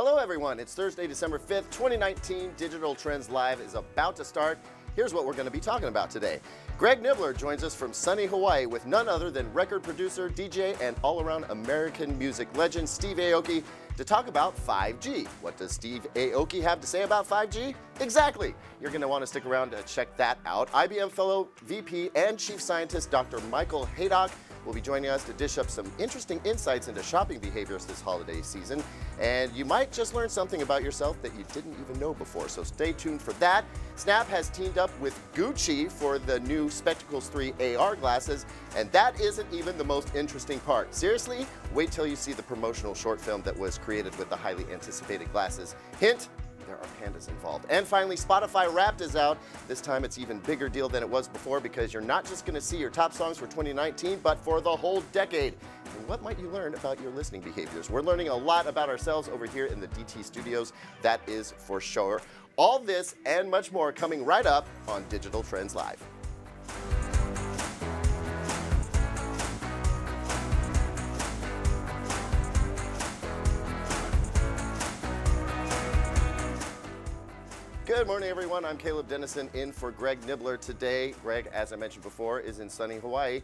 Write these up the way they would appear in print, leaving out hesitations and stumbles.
Hello, everyone. It's Thursday, December 5th, 2019. Digital Trends Live is about to start. Here's what we're going to be talking about today. Greg Nibbler joins us from sunny Hawaii with none other than record producer, DJ, and all-around American music legend Steve Aoki to talk about 5G. What does Steve Aoki have to say about 5G? Exactly. You're going to want to stick around to check that out. IBM fellow VP and Chief Scientist Dr. Michael Haydock will be joining us to dish up some interesting insights into shopping behaviors this holiday season. And you might just learn something about yourself that you didn't even know before, so stay tuned for that. Snap has teamed up with Gucci for the new Spectacles 3 AR glasses, and that isn't even the most interesting part. Seriously, wait till you see the promotional short film that was created with the highly anticipated glasses. Hint, there are pandas involved. And finally, Spotify Wrapped is out. This time it's even bigger deal than it was before because you're not just going to see your top songs for 2019, but for the whole decade. And what might you learn about your listening behaviors? We're learning a lot about ourselves over here in the DT studios, that is for sure. All this and much more coming right up on Digital Trends Live. Good morning, everyone. I'm Caleb Dennison in for Greg Nibbler today. Greg, as I mentioned before, is in sunny Hawaii,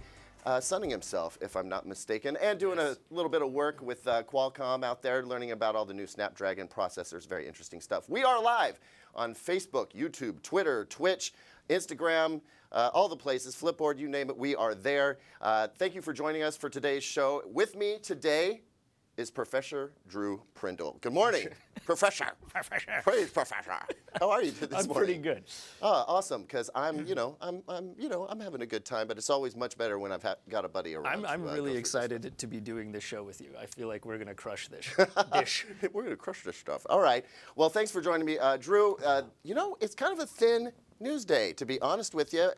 sunning himself, if I'm not mistaken, and doing a little bit of work with Qualcomm out there, learning about all the new Snapdragon processors. Very interesting stuff. We are live on Facebook, YouTube, Twitter, Twitch, Instagram, all the places, Flipboard, you name it, we are there. Thank you for joining us for today's show. With me today is Professor Drew Prindle. Good morning, Professor. Praise Professor. How are you this morning? I'm pretty good. Oh, awesome, because I'm having a good time, but it's always much better when I've got a buddy around. I'm really excited to be doing this show with you. I feel like we're going to crush this dish. We're going to crush this stuff. All right. Well, thanks for joining me. Drew, it's kind of a thin news day, to be honest with you.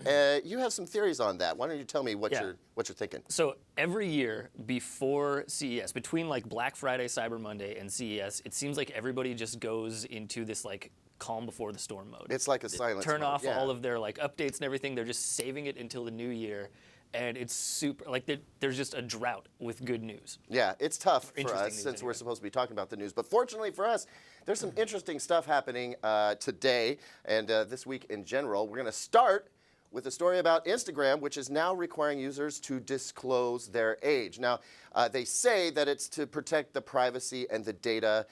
You have some theories on that. Why don't you tell me what you're thinking? So every year before CES, between like Black Friday, Cyber Monday, and CES, it seems like everybody just goes into this like calm before the storm mode. It's like a silence Turn mode. off all of their like updates and everything. They're just saving it until the new year. And it's super, like there's just a drought with good news. Yeah, it's tough for us since we're supposed to be talking about the news. But fortunately for us, there's some interesting stuff happening today and this week in general. We're going to start with a story about Instagram, which is now requiring users to disclose their age. Now, they say that it's to protect the privacy and the data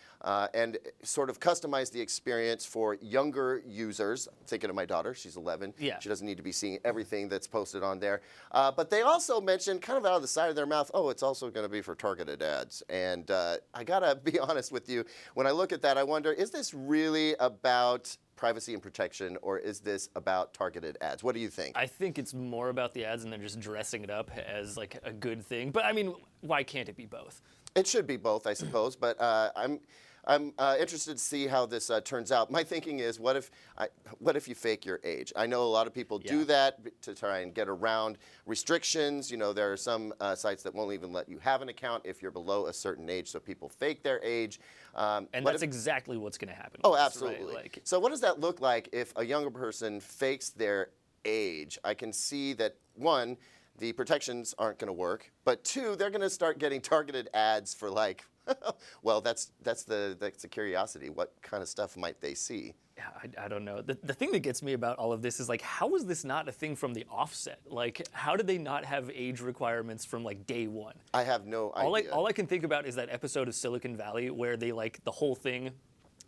and sort of customize the experience for younger users. I'm thinking of my daughter, she's 11. Yeah. She doesn't need to be seeing everything that's posted on there. But they also mentioned, kind of out of the side of their mouth, oh, it's also going to be for targeted ads. And I got to be honest with you, when I look at that, I wonder, is this really about privacy and protection, or is this about targeted ads? What do you think? I think it's more about the ads and they're just dressing it up as like a good thing. But I mean, why can't it be both? It should be both, I suppose, but I'm interested to see how this turns out. My thinking is, what if you fake your age? I know a lot of people do that to try and get around restrictions. You know, there are some sites that won't even let you have an account if you're below a certain age, so people fake their age. And that's exactly what's going to happen. Oh, absolutely. Right? So what does that look like if a younger person fakes their age? I can see that, one, the protections aren't going to work, but two, they're going to start getting targeted ads for like, well, that's the curiosity. What kind of stuff might they see? Yeah, I don't know. The thing that gets me about all of this is like, how is this not a thing from the offset? Like, how did they not have age requirements from like day one? I have no idea. All I can think about is that episode of Silicon Valley where they like the whole thing,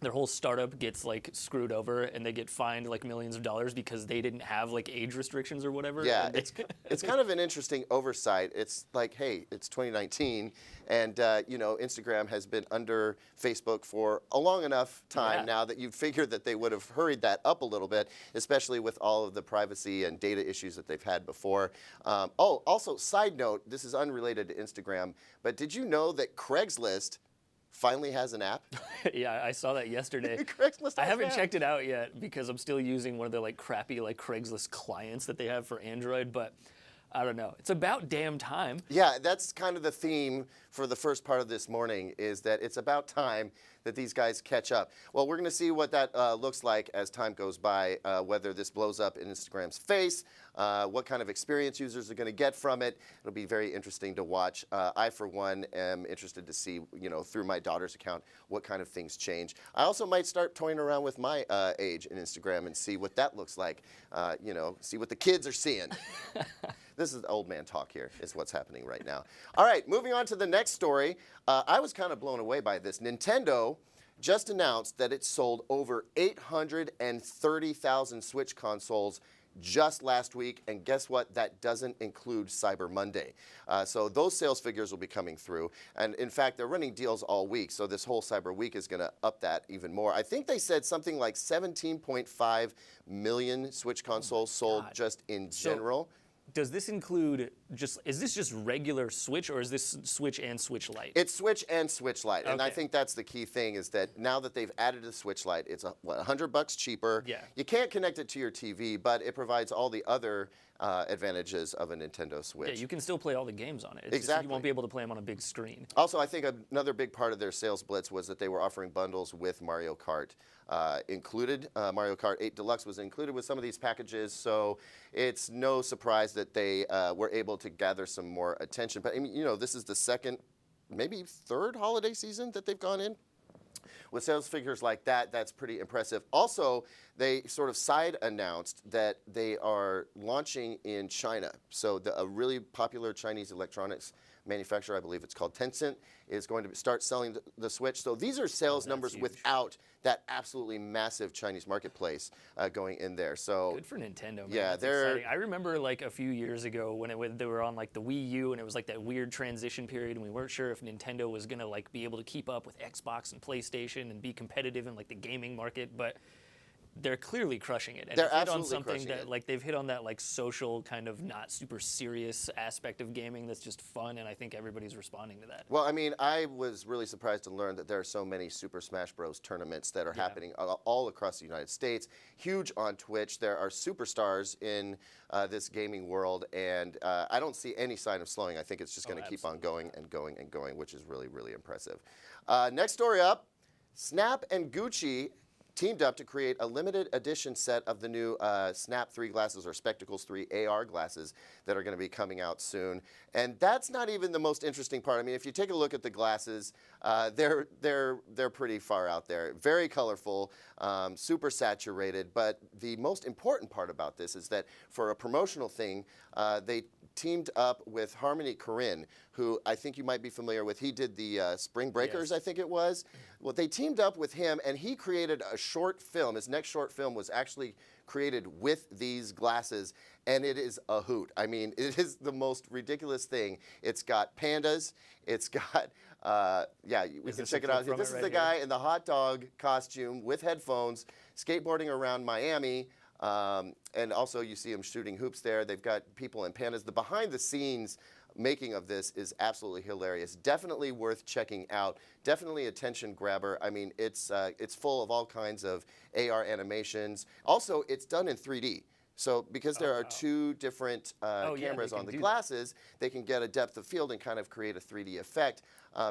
their whole startup gets like screwed over and they get fined like millions of dollars because they didn't have like age restrictions or whatever. Yeah, it's kind of an interesting oversight. It's like, hey, it's 2019, and Instagram has been under Facebook for a long enough time now that you'd figure that they would have hurried that up a little bit, especially with all of the privacy and data issues that they've had before. Also, side note, this is unrelated to Instagram, but did you know that Craigslist finally has an app? Yeah, I saw that yesterday. Craigslist I haven't checked it out yet because I'm still using one of their like crappy like Craigslist clients that they have for Android, but I don't know. It's about damn time. Yeah, that's kind of the theme for the first part of this morning, is that it's about time that these guys catch up. Well, we're going to see what that looks like as time goes by, whether this blows up in Instagram's face, what kind of experience users are going to get from it. It'll be very interesting to watch. I, for one, am interested to see, through my daughter's account, what kind of things change. I also might start toying around with my age in Instagram and see what that looks like, see what the kids are seeing. This is old man talk here, is what's happening right now. All right, moving on to the next story. I was kind of blown away by this. Nintendo just announced that it sold over 830,000 Switch consoles just last week, and guess what? That doesn't include Cyber Monday. So those sales figures will be coming through, and in fact, they're running deals all week, so this whole Cyber Week is going to up that even more. I think they said something like 17.5 million Switch consoles sold just in general. Does this include is this just regular Switch, or is this Switch and Switch Lite? It's Switch and Switch Lite, and I think that's the key thing, is that now that they've added the Switch Lite, it's $100 cheaper. Yeah. You can't connect it to your TV, but it provides all the other advantages of a Nintendo Switch. Yeah, you can still play all the games on it. It's Exactly. Just, you won't be able to play them on a big screen. Also, I think another big part of their sales blitz was that they were offering bundles with Mario Kart included. Mario Kart 8 Deluxe was included with some of these packages, so it's no surprise that they were able to gather some more attention. But I mean, this is the second, maybe third holiday season that they've gone in. With sales figures like that, that's pretty impressive. Also, they sort of side announced that they are launching in China. So a really popular Chinese electronics manufacturer, I believe it's called Tencent, is going to start selling the Switch. So these are sales numbers huge. Without that absolutely massive Chinese marketplace going in there. So good for Nintendo, man. Yeah, that's exciting. I remember like a few years ago when they were on like the Wii U, and it was like that weird transition period, and we weren't sure if Nintendo was gonna like be able to keep up with Xbox and PlayStation and be competitive in like the gaming market, but they're clearly crushing it. And they're they've hit absolutely on something crushing that it. like they've hit on that like social kind of not super serious aspect of gaming that's just fun, and I think everybody's responding to that. Well, I mean, I was really surprised to learn that there are so many Super Smash Bros. Tournaments that are happening all across the United States. Huge on Twitch. There are superstars in this gaming world, and I don't see any sign of slowing. I think it's just going to keep on going and going and going, which is really, really impressive. Next story up, Snap and Gucci teamed up to create a limited edition set of the new Snap 3 glasses, or Spectacles 3 AR glasses, that are going to be coming out soon. And that's not even the most interesting part. I mean, if you take a look at the glasses, they're pretty far out there. Very colorful, super saturated. But the most important part about this is that for a promotional thing, they teamed up with Harmony Korine, who I think you might be familiar with. He did the Spring Breakers, yes. I think it was. Well, they teamed up with him, and he created a short film. His next short film was actually created with these glasses, and it is a hoot. I mean, it is the most ridiculous thing. It's got pandas. It's got, we can check it out. This is the guy in the hot dog costume with headphones, skateboarding around Miami. And also you see them shooting hoops there. They've got people in pandas. The behind the scenes making of this is absolutely hilarious. Definitely worth checking out. Definitely attention grabber. I mean, it's full of all kinds of AR animations. Also, it's done in 3D. So because there are two different cameras on the glasses, they can get a depth of field and kind of create a 3D effect.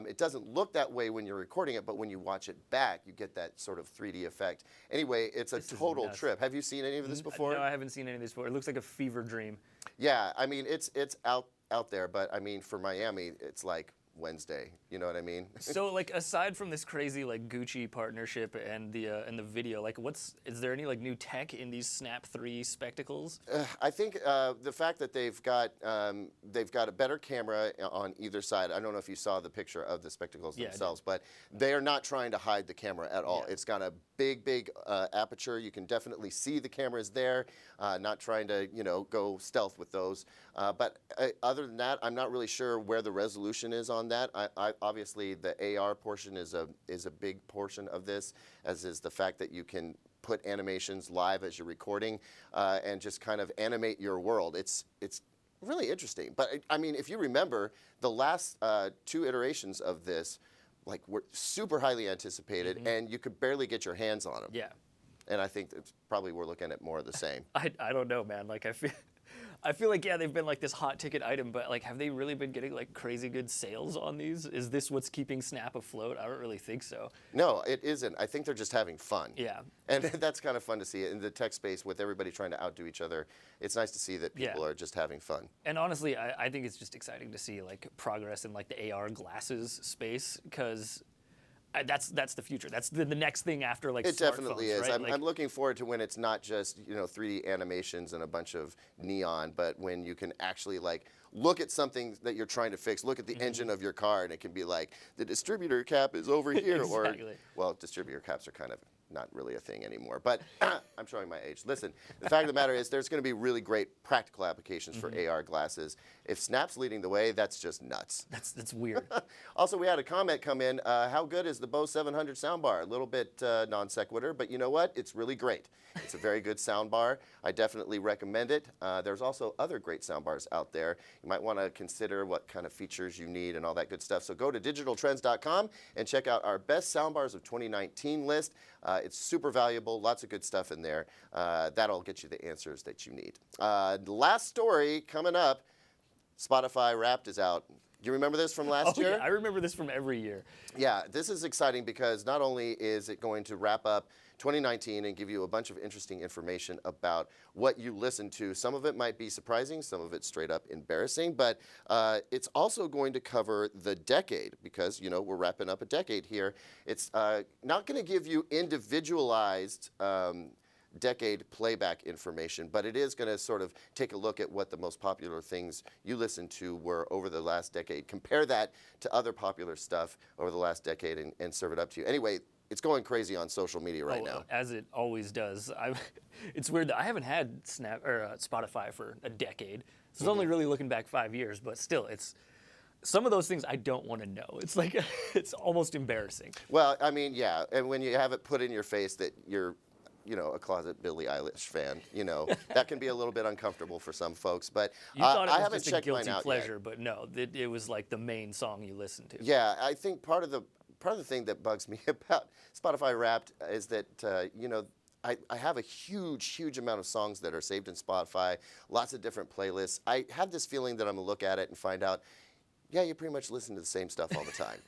It doesn't look that way when you're recording it, but when you watch it back, you get that sort of 3D effect. Anyway, it's a total trip. Have you seen any of this before? No, I haven't seen any of this before. It looks like a fever dream. Yeah, I mean, it's out there, but I mean, for Miami, it's like Wednesday. You know what I mean? So, like, aside from this crazy like Gucci partnership and the video, like, is there any like new tech in these Snap 3 spectacles? I think the fact that they've got a better camera on either side. I don't know if you saw the picture of the spectacles themselves, but they are not trying to hide the camera at all. Yeah. It's got a big aperture. You can definitely see the cameras there. Not trying to go stealth with those. But other than that, I'm not really sure where the resolution is on that. Obviously, the AR portion is a big portion of this, as is the fact that you can put animations live as you're recording and just kind of animate your world. It's really interesting. But I mean, if you remember, the last two iterations of this, like, were super highly anticipated, and you could barely get your hands on them. Yeah. And I think that's probably we're looking at more of the same. I don't know, man. Like, I feel like, yeah, they've been like this hot ticket item, but like, have they really been getting like crazy good sales on these? Is this what's keeping Snap afloat? I don't really think so. No, it isn't. I think they're just having fun. Yeah. And that's kind of fun to see in the tech space with everybody trying to outdo each other. It's nice to see that people are just having fun. And honestly, I think it's just exciting to see like progress in like the AR glasses space, because that's the future. That's the next thing after like It definitely smartphones, is. right? I'm looking forward to when it's not just 3D animations and a bunch of neon, but when you can actually like look at something that you're trying to fix, look at the engine of your car, and it can be like the distributor cap is over here, Exactly. or well, distributor caps are kind of not really a thing anymore. But I'm showing my age. Listen, the fact of the matter is there's going to be really great practical applications for AR glasses. If Snap's leading the way, that's just nuts. That's weird. Also, we had a comment come in. How good is the Bose 700 soundbar? A little bit non sequitur, but you know what? It's really great. It's a very good soundbar. I definitely recommend it. There's also other great soundbars out there. You might want to consider what kind of features you need and all that good stuff. So go to digitaltrends.com and check out our best soundbars of 2019 list. It's super valuable, lots of good stuff in there. That'll get you the answers that you need. The last story coming up, Spotify Wrapped is out. Do you remember this from last year? Yeah, I remember this from every year. Yeah, this is exciting because not only is it going to wrap up 2019 and give you a bunch of interesting information about what you listen to. Some of it might be surprising, some of it straight up embarrassing, but it's also going to cover the decade because, we're wrapping up a decade here. It's not going to give you individualized decade playback information, but it is going to sort of take a look at what the most popular things you listen to were over the last decade. Compare that to other popular stuff over the last decade and serve it up to you. Anyway, it's going crazy on social media right now. As it always does. It's weird that I haven't had Spotify for a decade. So it's only really looking back 5 years, but still, it's some of those things I don't want to know. It's like it's almost embarrassing. Well, I mean, yeah, and when you have it put in your face that you're a closet Billie Eilish fan, that can be a little bit uncomfortable for some folks. But You thought it I was haven't just a checked mine guilty out pleasure, yet. but no, it was like the main song you listened to. Yeah, I think part of the thing that bugs me about Spotify Wrapped is that I have a huge amount of songs that are saved in Spotify, lots of different playlists. I have this feeling that I'm gonna look at it and find out, yeah, you pretty much listen to the same stuff all the time,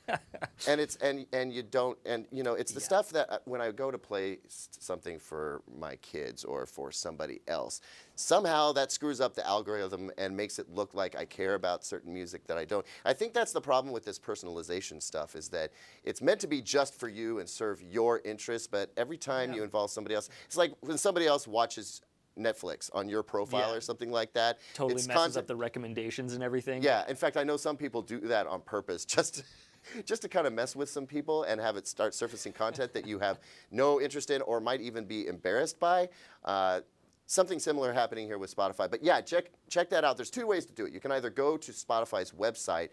and you don't, and it's the stuff that when I go to play something for my kids or for somebody else, somehow that screws up the algorithm and makes it look like I care about certain music that I don't. I think that's the problem with this personalization stuff, is that it's meant to be just for you and serve your interests, but every time you involve somebody else, it's like when somebody else watches Netflix on your profile or something like that. Totally messes up the recommendations and everything. Yeah, in fact, I know some people do that on purpose just to kind of mess with some people and have it start surfacing content that you have no interest in or might even be embarrassed by. Something similar happening here with Spotify. But yeah, check that out. There's two ways to do it. You can either go to Spotify's website,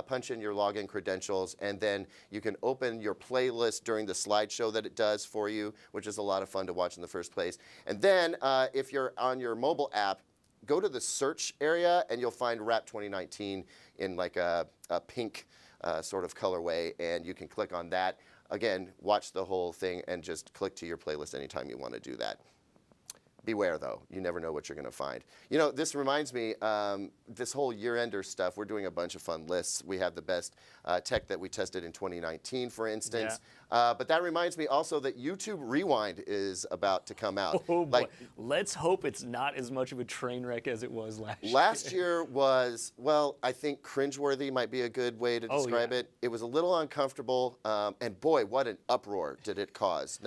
punch in your login credentials, and then you can open your playlist during the slideshow that it does for you, which is a lot of fun to watch in the first place. And then if you're on your mobile app, go to the search area and you'll find Wrap 2019 in like a pink sort of colorway, and you can click on that. Again, watch the whole thing and just click to your playlist anytime you want to do that. Beware, though. You never know what you're going to find. This reminds me, this whole year-ender stuff, we're doing a bunch of fun lists. We have the best tech that we tested in 2019, for instance. Yeah. But that reminds me also that YouTube Rewind is about to come out. Oh, boy. Let's hope it's not as much of a train wreck as it was last year. Last year was, well, I think cringeworthy might be a good way to describe it. It was a little uncomfortable, and boy, what an uproar did it cause.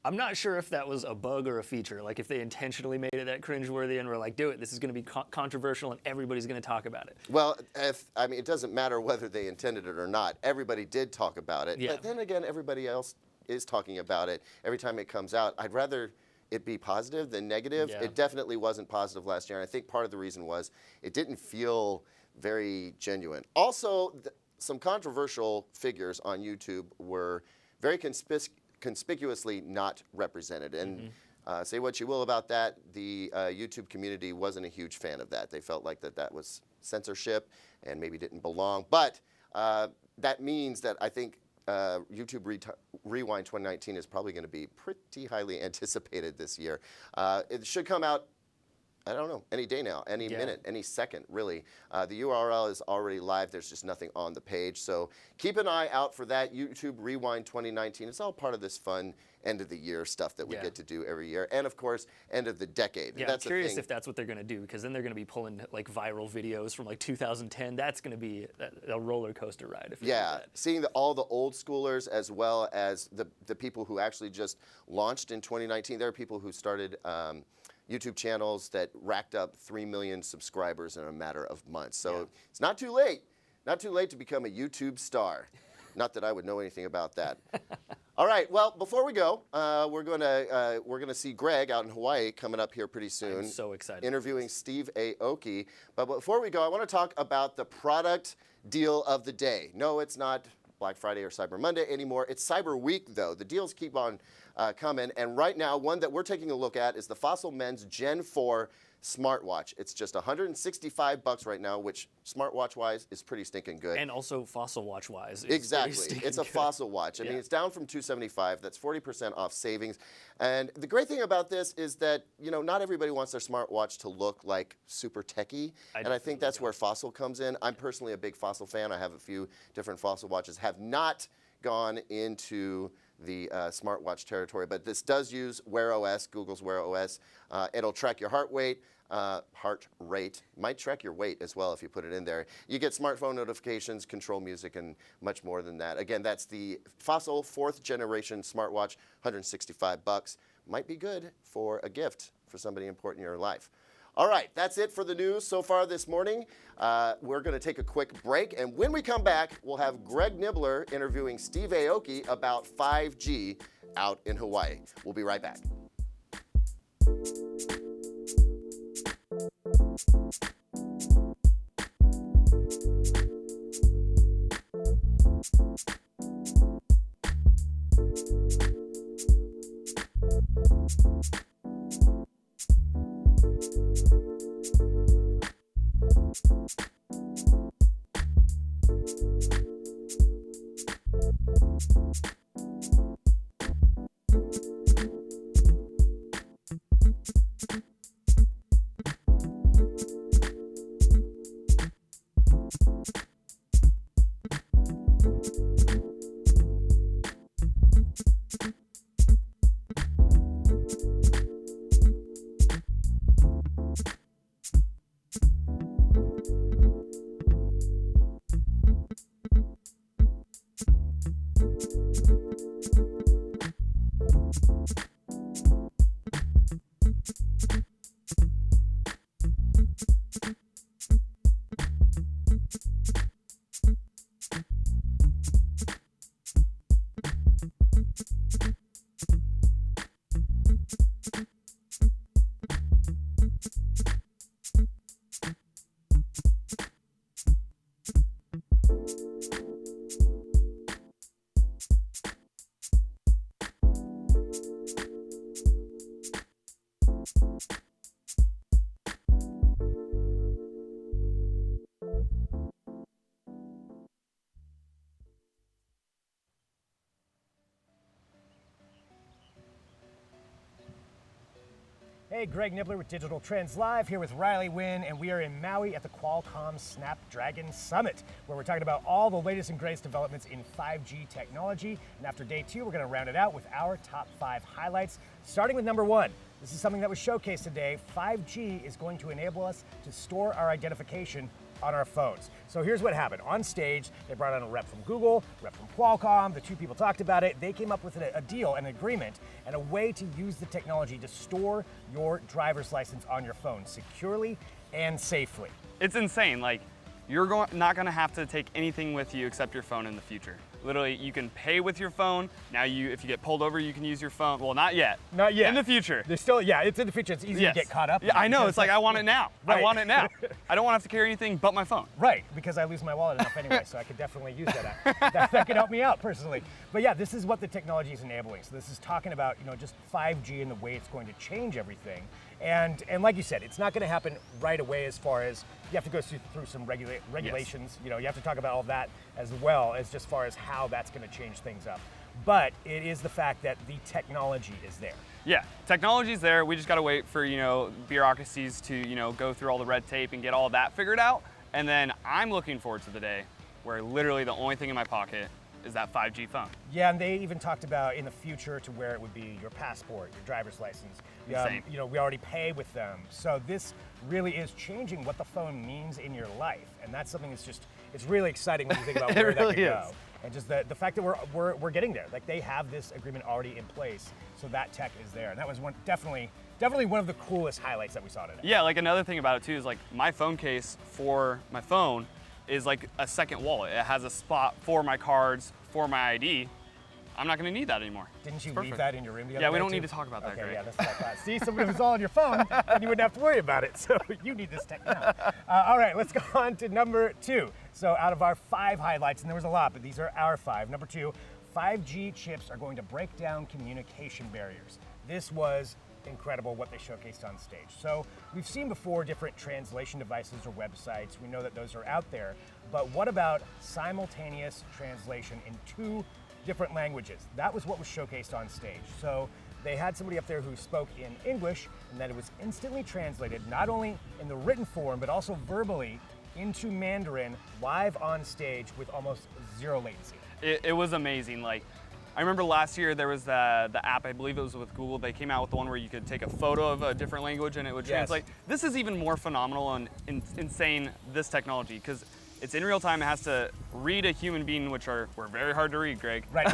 I'm not sure if that was a bug or a feature, like if they intentionally made it that cringeworthy and were like, do it, this is going to be controversial and everybody's going to talk about it. Well, it doesn't matter whether they intended it or not. Everybody did talk about it. Yeah. But then again, everybody else is talking about it every time it comes out. I'd rather it be positive than negative. Yeah. It definitely wasn't positive last year, and I think part of the reason was it didn't feel very genuine. Also, some controversial figures on YouTube were very conspicuously not represented. And say what you will about that, the YouTube community wasn't a huge fan of that. They felt like that was censorship and maybe didn't belong. But that means that I think YouTube Rewind 2019 is probably going to be pretty highly anticipated this year. It should come out I don't know, any day now, any Yeah. minute, any second, really. The URL is already live. There's just nothing on the page. So keep an eye out for that. YouTube Rewind 2019. It's all part of this fun end of the year stuff that we Yeah. get to do every year. And of course, end of the decade. Yeah, That's I'm curious a thing. if that's what they're going to do, because then they're going to be pulling like viral videos from like 2010. That's going to be a roller coaster ride. If they do Yeah, that. seeing all the old schoolers as well as the people who actually just launched in 2019. There are people who started YouTube channels that racked up 3 million subscribers in a matter of months. So it's not too late. Not too late to become a YouTube star. Not that I would know anything about that. All right. Well, before we go, we're gonna see Greg out in Hawaii coming up here pretty soon. I'm so excited. Interviewing Steve Aoki. But before we go, I want to talk about the product deal of the day. No, it's not Black Friday or Cyber Monday anymore. It's Cyber Week, though. The deals keep on coming. And right now, one that we're taking a look at is the Fossil Men's Gen 4 smartwatch. It's just $165 right now, which smartwatch-wise is pretty stinking good. And also Fossil Watch-wise. Exactly. It's a good. Fossil watch. I mean, Yeah. it's down from $275. That's 40% off savings. And the great thing about this is that, you know, not everybody wants their smartwatch to look like super techy. And I think that's where Fossil comes in. I'm personally a big Fossil fan. I have a few different Fossil watches. Have not gone into the smartwatch territory, but this does use Wear OS, Google's Wear OS. It'll track your heart rate, might track your weight as well if you put it in there. You get smartphone notifications, control music, and much more than that. Again, that's the Fossil 4th generation smartwatch, $165. Might be good for a gift for somebody important in your life. All right, that's it for the news so far this morning. We're going to take a quick break, and when we come back, we'll have Greg Nibbler interviewing Steve Aoki about 5G out in Hawaii. We'll be right back. Hey, Greg Nibbler with Digital Trends Live here with Riley Wynn, and we are in Maui at the Qualcomm Snapdragon Summit, where we're talking about all the latest and greatest developments in 5G technology. And after day 2, we're going to round it out with our top 5 highlights, starting with number 1. This is something that was showcased today. 5G is going to enable us to store our identification on our phones. So here's what happened. On stage, they brought on a rep from Google, rep from Qualcomm. The two people talked about it. They came up with a deal, an agreement, and a way to use the technology to store your driver's license on your phone securely and safely. It's insane. Like, you're not going to have to take anything with you except your phone in the future. Literally, you can pay with your phone. Now, if you get pulled over, you can use your phone. Well, not yet. Not yet. In the future. There's still, yeah, it's in the future. It's easy to get caught up. Yeah, I know. It's like, I want it now. Right. I want it now. I don't want to have to carry anything but my phone. Right, because I lose my wallet enough anyway, so I could definitely use that. That could help me out personally. But yeah, this is what the technology is enabling. So this is talking about, just 5G and the way it's going to change everything. And like you said, it's not going to happen right away as far as you have to go through some regulations. Yes. You have to talk about all that as well as just far as how that's going to change things up. but it is the fact that the technology is there. Yeah, technology's there. We just got to wait for, bureaucracies to, go through all the red tape and get all that figured out. And then I'm looking forward to the day where literally the only thing in my pocket is that 5G phone. Yeah, and they even talked about in the future to where it would be your passport, your driver's license. Insane. We already pay with them. So this really is changing what the phone means in your life. And that's something that's it's really exciting when you think about where that really could is. go. And just the fact that we're getting there. Like they have this agreement already in place. So that tech is there. And that was definitely one of the coolest highlights that we saw today. Yeah, like another thing about it too is like my phone case for my phone is like a second wallet. It has a spot for my cards, for my ID. I'm not gonna need that anymore. Didn't you It's leave perfect. that in your room the other Yeah, day we don't too? need to talk about that, Okay, Greg. yeah, that's what I thought. See, so if it was all on your phone, then you wouldn't have to worry about it. So you need this tech now. All right, let's go on to number 2. So out of our 5 highlights, and there was a lot, but these are our 5. Number 2, 5G chips are going to break down communication barriers. This was incredible what they showcased on stage. So we've seen before different translation devices or websites. We know that those are out there, but what about simultaneous translation in 2 different languages? That was what was showcased on stage. So they had somebody up there who spoke in English, and that it was instantly translated, not only in the written form, but also verbally into Mandarin live on stage with almost 0 latency. It was amazing. Like, I remember last year there was the app, I believe it was with Google, they came out with the one where you could take a photo of a different language and it would translate. This is even more phenomenal and insane, this technology, because it's in real time. It has to read a human being, which we're very hard to read, Greg. Right.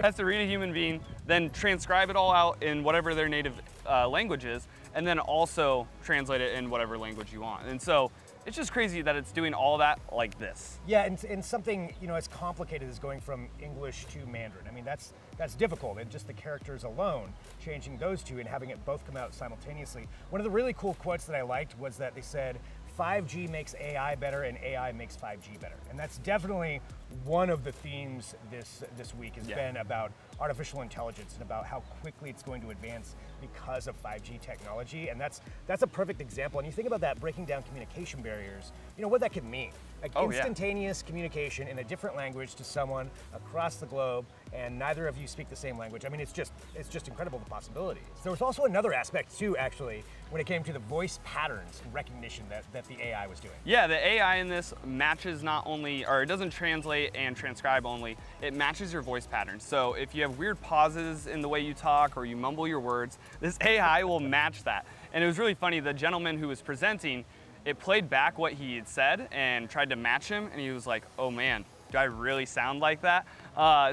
Has to read a human being, then transcribe it all out in whatever their native language is, and then also translate it in whatever language you want. And so it's just crazy that it's doing all that like this. Yeah, and something as complicated as going from English to Mandarin. I mean, that's difficult, and just the characters alone, changing those 2 and having it both come out simultaneously. One of the really cool quotes that I liked was that they said, 5G makes AI better and AI makes 5G better. And that's definitely one of the themes this week has been about artificial intelligence and about how quickly it's going to advance because of 5G technology. And that's a perfect example. And you think about that breaking down communication barriers, what that could mean. Like instantaneous communication in a different language to someone across the globe, and neither of you speak the same language. I mean, it's just incredible, the possibilities. There was also another aspect too, actually, when it came to the voice patterns and recognition that the AI was doing. Yeah, the AI in this matches not only, or it doesn't translate and transcribe only, it matches your voice patterns. So if you have weird pauses in the way you talk or you mumble your words, this AI will match that. And it was really funny, the gentleman who was presenting, it played back what he had said and tried to match him, and he was like, oh man, do I really sound like that?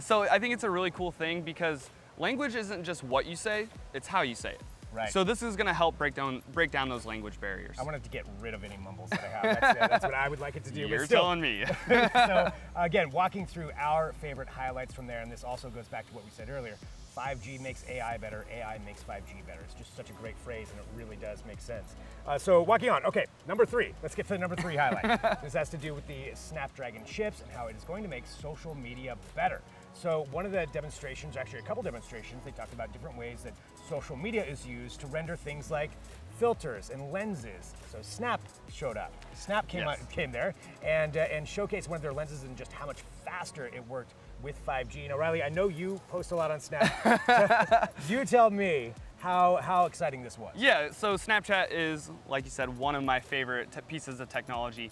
So I think it's a really cool thing because language isn't just what you say, it's how you say it. Right. So this is going to help break down those language barriers. I wanted to get rid of any mumbles that I have. That's what I would like it to do. You're but still. telling me. So again, walking through our favorite highlights from there, and this also goes back to what we said earlier, 5G makes AI better, AI makes 5G better. It's just such a great phrase, and it really does make sense. So walking on, okay, number 3. Let's get to the number 3 highlight. This has to do with the Snapdragon chips and how it is going to make social media better. So one of the demonstrations, actually a couple demonstrations, they talked about different ways that social media is used to render things like filters and lenses. So Snap showed up. Snap came there and showcased one of their lenses and just how much faster it worked with 5G. Now, Riley, I know you post a lot on Snap. You tell me how exciting this was. Yeah, so Snapchat is, like you said, one of my favorite pieces of technology.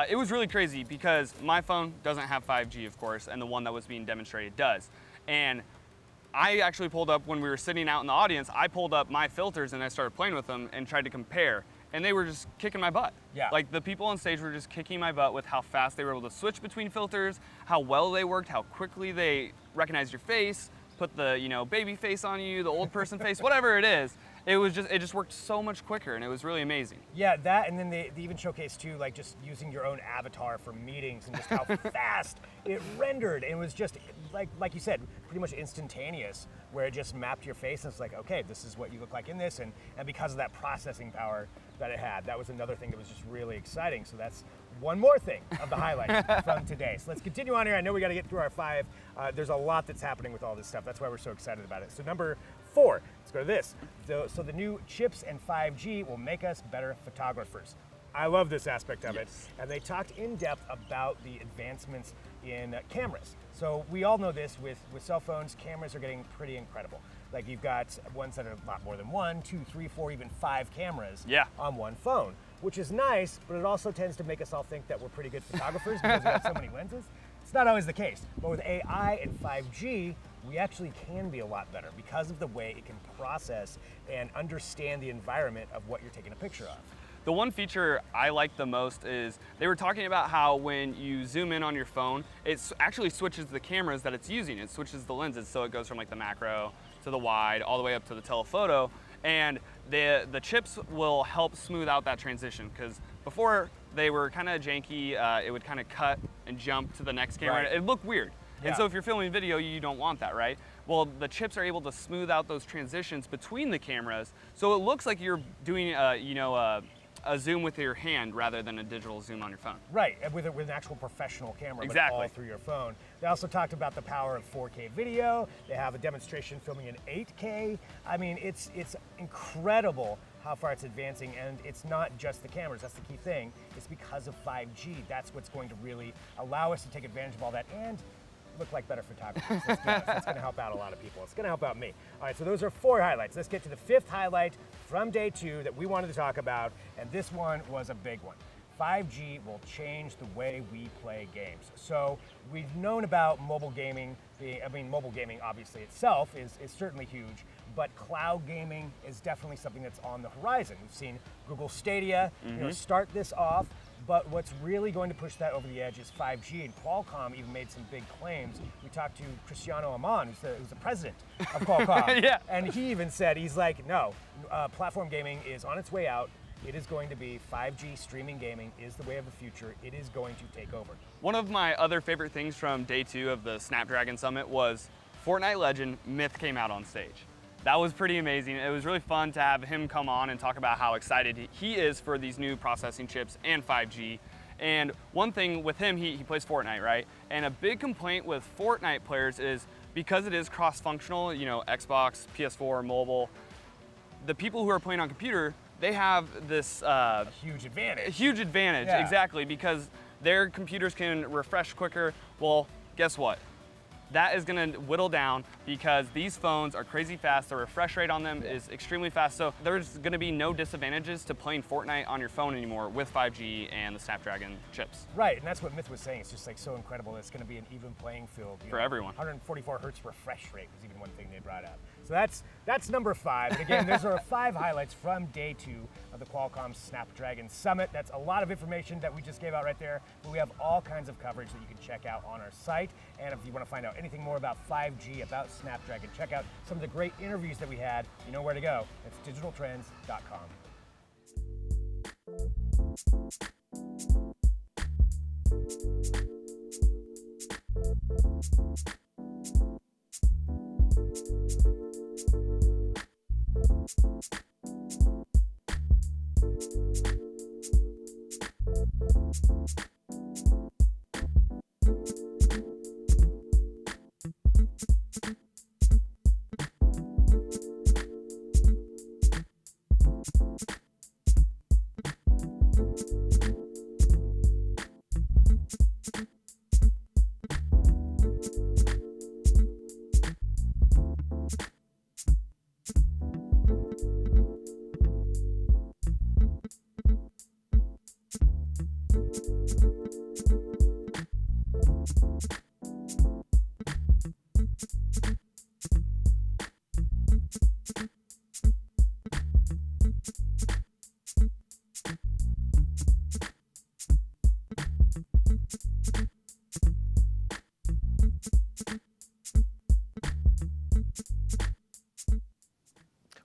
It was really crazy because my phone doesn't have 5G, of course, and the one that was being demonstrated does. And I actually pulled up, when we were sitting out in the audience, I pulled up my filters and I started playing with them and tried to compare. And they were just kicking my butt. Yeah. Like the people on stage were just kicking my butt with how fast they were able to switch between filters, how well they worked, how quickly they recognized your face, put the baby face on you, the old person face, whatever it is. It just worked so much quicker, and it was really amazing. Yeah, that, and then they even showcased too, like just using your own avatar for meetings and just how fast it rendered. And it was just like you said, pretty much instantaneous, where it just mapped your face and it's like, okay, this is what you look like in this, and because of that processing power that it had, that was another thing that was just really exciting. So that's one more thing of the highlights from today. So let's continue on here. I know we got to get through our 5. There's a lot that's happening with all this stuff. That's why we're so excited about it. So number 4, let's go to this. So the new chips and 5G will make us better photographers. I love this aspect of it. And they talked in depth about the advancements in cameras. So we all know this with cell phones, cameras are getting pretty incredible. Like you've got ones that are a lot more than 1, 2, 3, 4, even 5 cameras on one phone, which is nice, but it also tends to make us all think that we're pretty good photographers because we have so many lenses. It's not always the case, but with AI and 5G, we actually can be a lot better because of the way it can process and understand the environment of what you're taking a picture of. The one feature I like the most is they were talking about how when you zoom in on your phone, it actually switches the cameras that it's using. It switches the lenses, so it goes from like the macro to the wide, all the way up to the telephoto, and the chips will help smooth out that transition, because before they were kind of janky. It would kind of cut and jump to the next camera. Right. It looked weird. Yeah. And so if you're filming video, you don't want that, right? Well, the chips are able to smooth out those transitions between the cameras, so it looks like you're doing a zoom with your hand rather than a digital zoom on your phone. Right, and with an actual professional camera, Exactly. but all through your phone. They also talked about the power of 4K video. They have a demonstration filming in 8K. I mean, it's incredible how far it's advancing, and it's not just the cameras, that's the key thing. It's because of 5G. That's what's going to really allow us to take advantage of all that and look like better photographers. That's going to help out a lot of people. It's going to help out me. All right, so those are 4 highlights. Let's get to the 5th highlight from day 2 that we wanted to talk about, and this one was a big one. 5G will change the way we play games. So we've known about mobile gaming. Mobile gaming obviously itself is certainly huge, but cloud gaming is definitely something that's on the horizon. We've seen Google Stadia start this off, but what's really going to push that over the edge is 5G, and Qualcomm even made some big claims. We talked to Cristiano Amon, who's the president of Qualcomm, Yeah. and he even said, he's like, no, platform gaming is on its way out. It is going to be 5G streaming gaming is the way of the future. It is going to take over. One of my other favorite things from day 2 of the Snapdragon Summit was Fortnite legend Myth came out on stage. That was pretty amazing. It was really fun to have him come on and talk about how excited he is for these new processing chips and 5G. And one thing with him, he plays Fortnite, right? And a big complaint with Fortnite players is because it is cross-functional, Xbox, PS4, mobile, the people who are playing on computer, they have this Huge advantage. huge advantage, Yeah. exactly, because their computers can refresh quicker. Well, guess what? That is going to whittle down because these phones are crazy fast. The refresh rate on them is extremely fast. So there's going to be no disadvantages to playing Fortnite on your phone anymore with 5G and the Snapdragon chips. Right, and that's what Myth was saying. It's just like so incredible. It's going to be an even playing field For everyone. 144 hertz refresh rate was even one thing they brought up. So that's number 5. And again, those are 5 highlights from day 2 of the Qualcomm Snapdragon Summit. That's a lot of information that we just gave out right there. But we have all kinds of coverage that you can check out on our site. And if you want to find out anything more about 5G, about Snapdragon, check out some of the great interviews that we had. You know where to go. It's digitaltrends.com.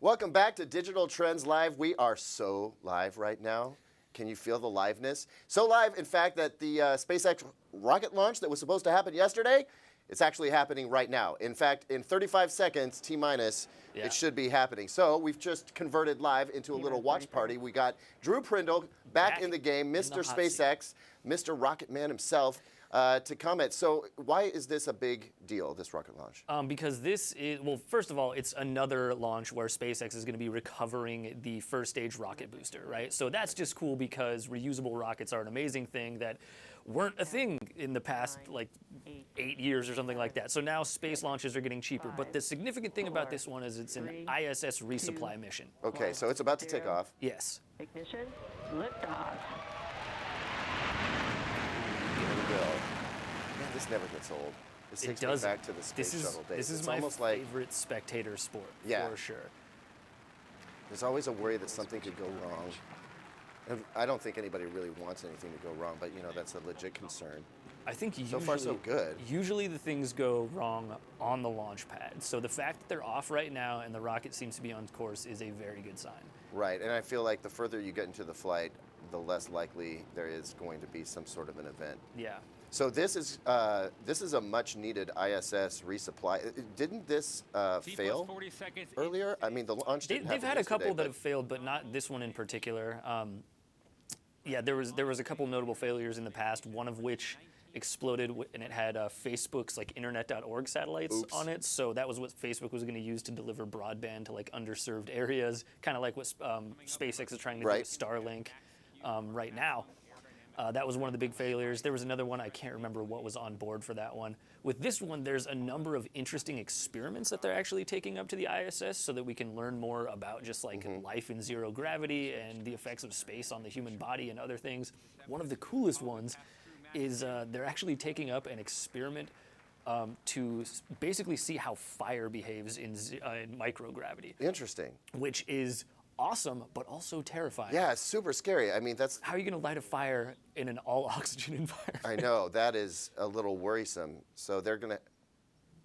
Welcome back to Digital Trends Live. We are so live right now. Can you feel the liveness? So live, in fact, that the SpaceX rocket launch that was supposed to happen yesterday, it's actually happening right now. In fact, in 35 seconds, T-minus, it should be happening. So we've just converted live into a little watch party. We got Drew Prindle back in the game, Mr. SpaceX. Mr. Rocket Man himself, to comment. So why is this a big deal, this rocket launch? Because this is, well, first of all, it's another launch where SpaceX is going to be recovering the first stage rocket booster, right? So that's just cool because reusable rockets are an amazing thing that weren't a thing in the past, like 8 years or something like that. So now space launches are getting cheaper. But the significant thing about this one is it's an ISS resupply mission. Okay, so it's about to take off. Yes. Ignition, liftoff. Here we go. Man, this never gets old. This takes me back to the space shuttle days. This is It's my almost like favorite spectator sport, Yeah. for sure. there's always a worry that something could go wrong. And I don't think anybody really wants anything to go wrong, but you know that's a legit concern. I think usually, So far, so good. Usually the things go wrong on the launch pad. So the fact that they're off right now and the rocket seems to be on course is a very good sign. Right, and I feel like the further you get into the flight, the less likely there is going to be some sort of an event. Yeah. So this is a much needed ISS resupply. Didn't this fail earlier? I mean, the launch didn't They've happen had a couple yesterday, that have failed, but not this one in particular. Yeah, there was a couple notable failures in the past. One of which exploded, and it had Facebook's like internet.org satellites Oops. on it. So that was what Facebook was going to use to deliver broadband to like underserved areas, kind of like what SpaceX is trying to do Right. with Starlink right now. That was one of the big failures. There was another one, I can't remember what was on board for that one. With this one, there's a number of interesting experiments that they're actually taking up to the ISS so that we can learn more about just like life in zero gravity and the effects of space on the human body and other things. One of the coolest ones is they're actually taking up an experiment to basically see how fire behaves in microgravity, Interesting. which is awesome, but also terrifying. Yeah, it's super scary. I mean, that's. How are you going to light a fire in an all-oxygen environment? I know that is a little worrisome. So they're gonna.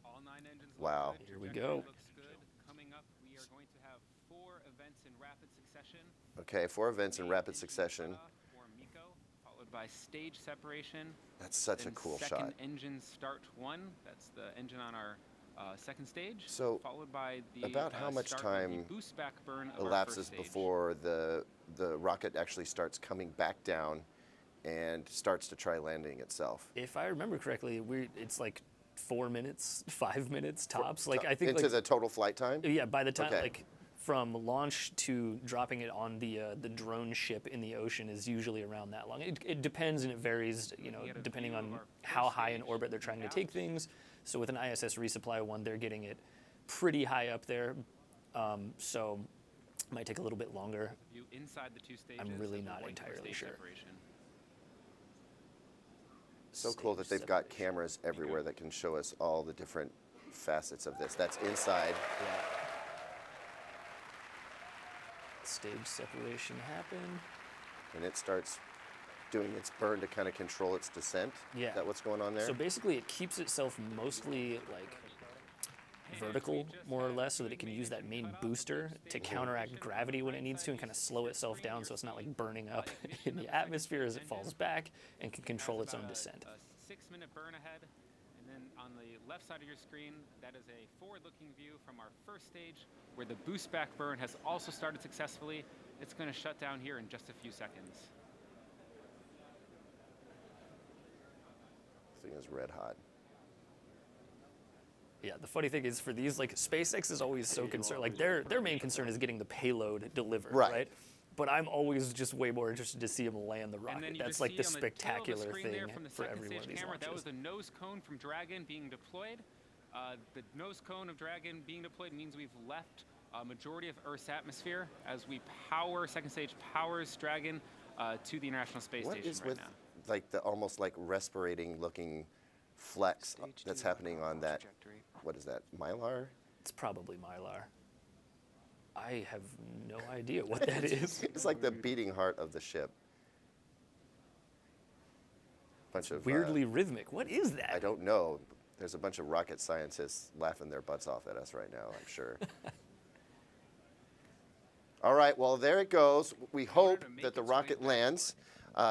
All 9 engines. Wow. Here we go. Looks good. Coming up, we are going to have 4 events in rapid succession. Okay, 4 events in rapid succession. For Miko, followed by stage separation. That's such a then cool second shot. engine start 1. That's the engine on our second stage. So, followed by the about how much start of the time boost back burn of our elapses first stage. before the rocket actually starts coming back down and starts to try landing itself. If I remember correctly, it's like 4 minutes, 5 minutes tops. Like I think Into like, the total flight time? yeah, by the time Okay. like from launch to dropping it on the drone ship in the ocean is usually around that long. It depends and it varies, you know, get a depending view on of our how first high in stage orbit they're trying to take out. things. So with an ISS resupply one, they're getting it pretty high up there. So it might take a little bit longer. View inside the 2 stages. I'm really of not waiting for entirely stage sure. separation. So cool that Stage they've got separation. cameras everywhere that can show us all the different facets of this. That's inside. Yeah. Stage separation happened. And it starts doing its burn to kind of control its descent. Yeah. Is that what's going on there? So basically, it keeps itself mostly like vertical, more or less, so that it can use that main booster to counteract gravity when it needs to and kind of slow itself down so it's not like burning up in the atmosphere as it falls back and can control its own descent. A 6-minute burn ahead. And then on the left side of your screen, that is a forward-looking view from our first stage where the boost back burn has also started successfully. It's going to shut down here in just a few seconds. This thing is red hot. Yeah, the funny thing is for these, like SpaceX is always so concerned, like their main concern is getting the payload delivered, Right. right? But I'm always just way more interested to see them land the And rocket. then you That's just like see the on the tail of the spectacular screen thing there from the for second every one of stage these camera, that was launches. the nose cone from Dragon being deployed. The nose cone of Dragon being deployed means we've left a majority of Earth's atmosphere as we power, second stage powers Dragon to the International Space What Station is right with now. like the almost like respirating looking flex that's happening on that? What is that? Mylar? It's probably Mylar. I have no idea what that is. It's like the beating heart of the ship. Bunch of Weirdly rhythmic. What is that? I don't know. There's a bunch of rocket scientists laughing their butts off at us right now, I'm sure. All right, well, there it goes. We hope to make that the its way rocket back lands.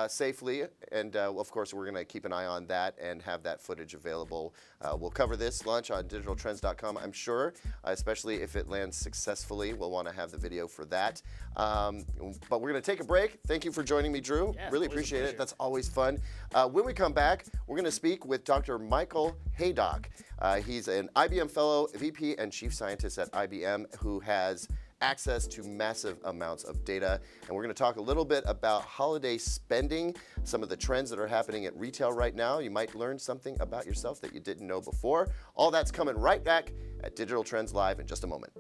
safely. And of course, we're going to keep an eye on that and have that footage available. We'll cover this launch on digitaltrends.com, I'm sure, especially if it lands successfully. We'll want to have the video for that. But we're going to take a break. Thank you for joining me, Drew. Yeah, really always a appreciate it. pleasure. That's always fun. When we come back, we're going to speak with Dr. Michael Haydock. He's an IBM Fellow, VP, and Chief Scientist at IBM who has access to massive amounts of data. And we're going to talk a little bit about holiday spending, some of the trends that are happening at retail right now. You might learn something about yourself that you didn't know before. All that's coming right back at Digital Trends Live in just a moment.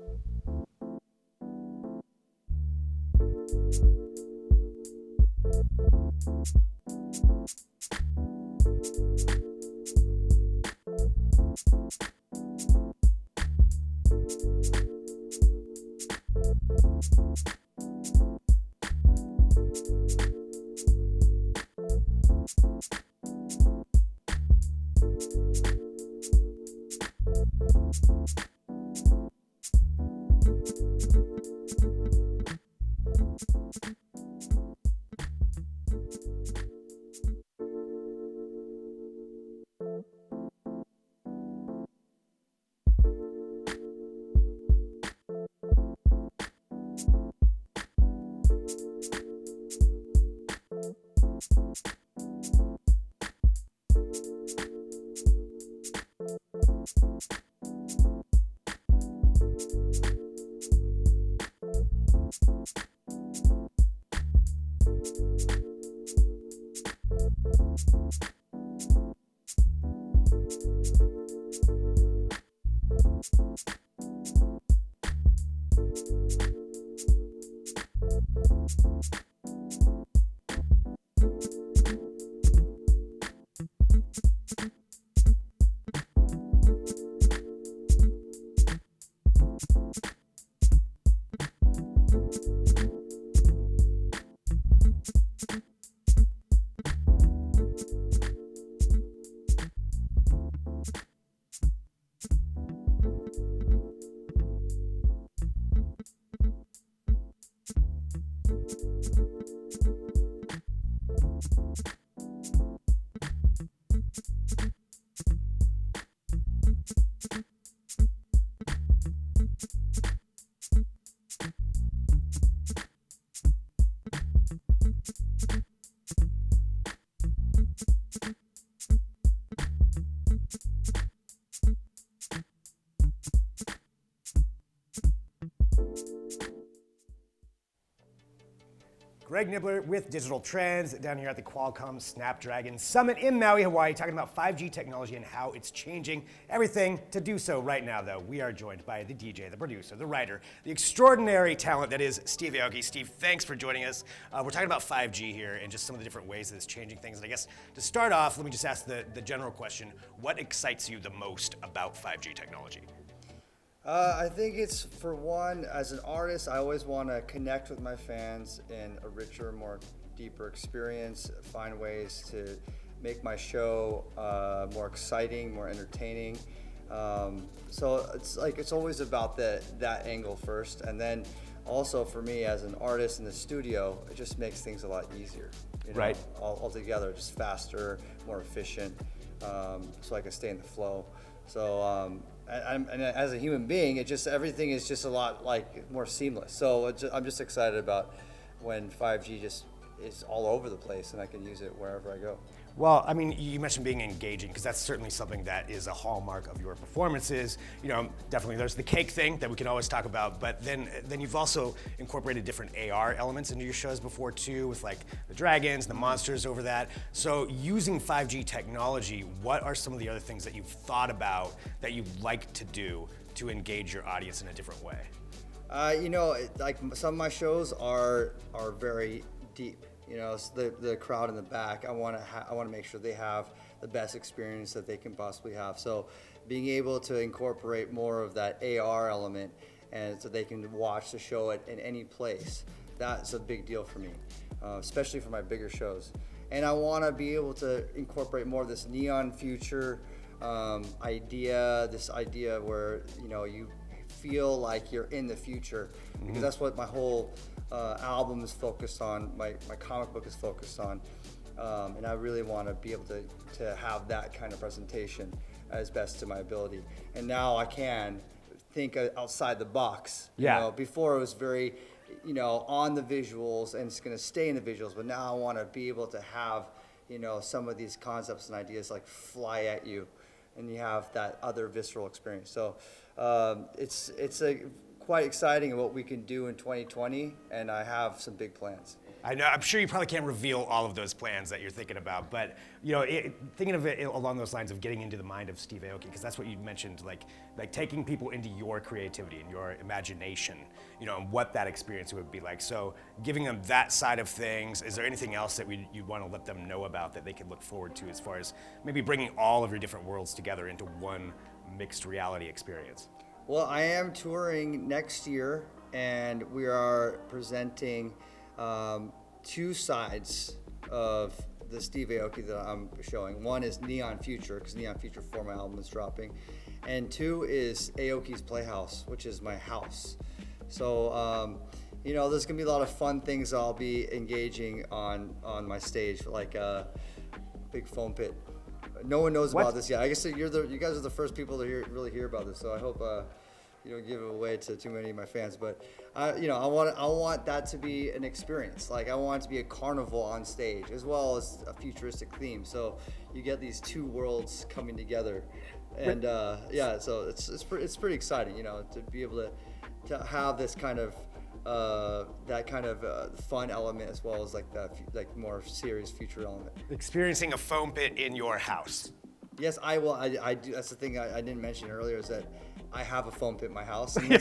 Greg Nibbler with Digital Trends down here at the Qualcomm Snapdragon Summit in Maui, Hawaii, talking about 5G technology and how it's changing everything. To do so right now, though, we are joined by the DJ, the producer, the writer, the extraordinary talent that is Steve Aoki. Steve, thanks for joining us. We're talking about 5G here and just some of the different ways that it's changing things. And I guess to start off, let me just ask the general question. What excites you the most about 5G technology? I think it's, for one, as an artist, I always want to connect with my fans in a richer, more deeper experience, find ways to make my show more exciting, more entertaining. So it's always about that angle first. And then also for me as an artist in the studio, it just makes things a lot easier. You know, right. Altogether, just faster, more efficient, so I can stay in the flow. So, and as a human being, everything is just a lot more seamless. So I'm just excited about when 5G just is all over the place and I can use it wherever I go. Well, I mean, you mentioned being engaging, because that's certainly something that is a hallmark of your performances. You know, definitely there's the cake thing that we can always talk about, but then you've also incorporated different AR elements into your shows before too, with like the dragons, the monsters over that. So using 5G technology, what are some of the other things that you've thought about that you'd like to do to engage your audience in a different way? You know, like some of my shows are very deep. You know, it's the crowd in the back. I want to make sure they have the best experience that they can possibly have. So, being able to incorporate more of that AR element, and so they can watch the show in any place, that's a big deal for me, especially for my bigger shows. And I want to be able to incorporate more of this neon future idea. This idea where you feel like you're in the future, because that's what my whole album is focused on, my comic book is focused on, and I really want to be able to have that kind of presentation as best to my ability. And now I can think outside the box. Yeah. You know, before it was very, you know, on the visuals and it's going to stay in the visuals, but now I want to be able to have, you know, some of these concepts and ideas like fly at you, and you have that other visceral experience. So it's quite exciting what we can do in 2020, and I have some big plans. I know, I'm sure you probably can't reveal all of those plans that you're thinking about, but you know, thinking of it along those lines of getting into the mind of Steve Aoki, because that's what you mentioned, like taking people into your creativity and your imagination, you know, and what that experience would be like. So giving them that side of things, is there anything else that you want to let them know about that they can look forward to as far as maybe bringing all of your different worlds together into one mixed reality experience? Well, I am touring next year, and we are presenting two sides of the Steve Aoki that I'm showing. One is Neon Future, because Neon Future 4, my album, is dropping. And two is Aoki's Playhouse, which is my house. So, you know, there's gonna be a lot of fun things I'll be engaging on my stage, like a big foam pit. No one knows about this yet. I guess you guys are the first people to really hear about this, so I hope you don't give it away to too many of my fans. But you know, I want that to be an experience. Like, I want it to be a carnival on stage as well as a futuristic theme. So you get these two worlds coming together, and yeah, so it's pretty exciting, you know, to be able to have this kind of that kind of fun element as well as like more serious future element. Experiencing a foam pit in your house. Yes, I will. I do. That's the thing I didn't mention earlier, is that I have a foam pit in my house. Yeah,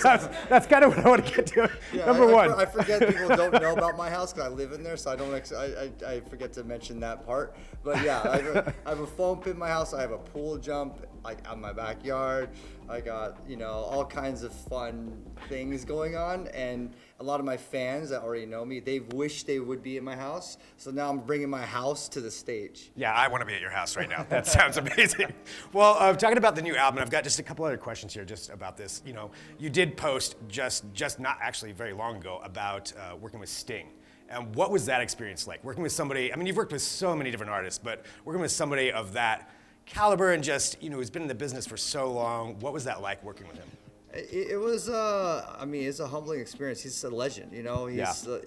that's kind of what I want to get to. Yeah, Number one. I forget people don't know about my house because I live in there, so I forget to mention that part. But yeah, I have a foam pit in my house. I have a pool jump like on my backyard. I got, you know, all kinds of fun things going on, and a lot of my fans that already know me, they wish they would be in my house. So now I'm bringing my house to the stage. Yeah, I want to be at your house right now. That sounds amazing. Well, talking about the new album, I've got just a couple other questions here just about this. You know, you did post just not actually very long ago about working with Sting. And what was that experience like? Working with somebody, I mean, you've worked with so many different artists, but working with somebody of that caliber and just, you know, who's been in the business for so long, what was that like working with him? It was, I mean, it's a humbling experience. He's a legend, you know. He's a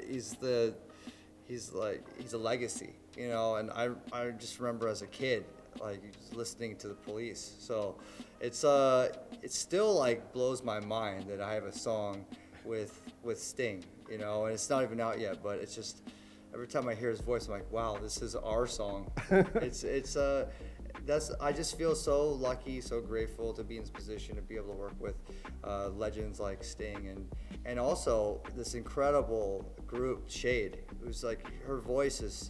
legacy, you know. And I just remember as a kid, like, listening to the Police. So it's still like blows my mind that I have a song with Sting, you know. And it's not even out yet, but it's just every time I hear his voice, I'm like, wow, this is our song. I just feel so lucky, so grateful to be in this position to be able to work with legends like Sting, and also this incredible group, Shade, who's like, her voice is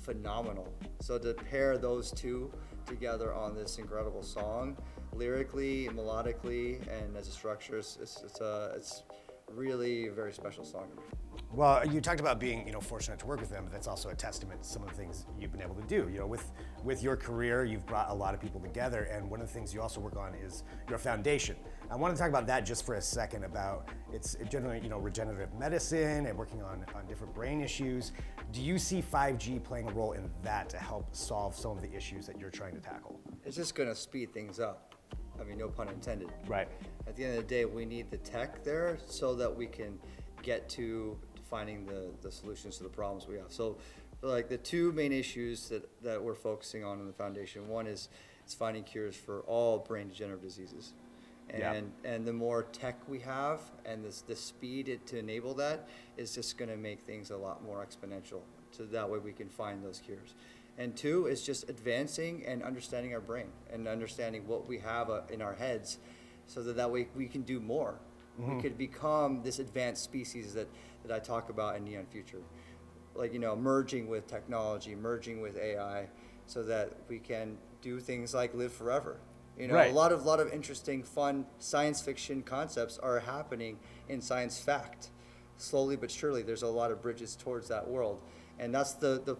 phenomenal. So to pair those two together on this incredible song, lyrically, melodically, and as a structure, it's really a very special song to me. Well, you talked about being, you know, fortunate to work with them, but that's also a testament to some of the things you've been able to do. You know, with your career, you've brought a lot of people together, and one of the things you also work on is your foundation. I want to talk about that just for a second, about it's generally, you know, regenerative medicine and working on different brain issues. Do you see 5G playing a role in that to help solve some of the issues that you're trying to tackle? It's just going to speed things up. I mean, no pun intended. Right. At the end of the day, we need the tech there so that we can get to finding the solutions to the problems we have. So, like, the two main issues that we're focusing on in the foundation, one is it's finding cures for all brain degenerative diseases. And the more tech we have and the speed to enable that is just going to make things a lot more exponential. So that way we can find those cures. And two is just advancing and understanding our brain and understanding what we have in our heads, so that way we can do more. Mm-hmm. We could become this advanced species that I talk about in Neon Future. Like, you know, merging with technology, merging with AI, so that we can do things like live forever. You know, right. a lot of interesting, fun science fiction concepts are happening in science fact. Slowly but surely, there's a lot of bridges towards that world. And that's the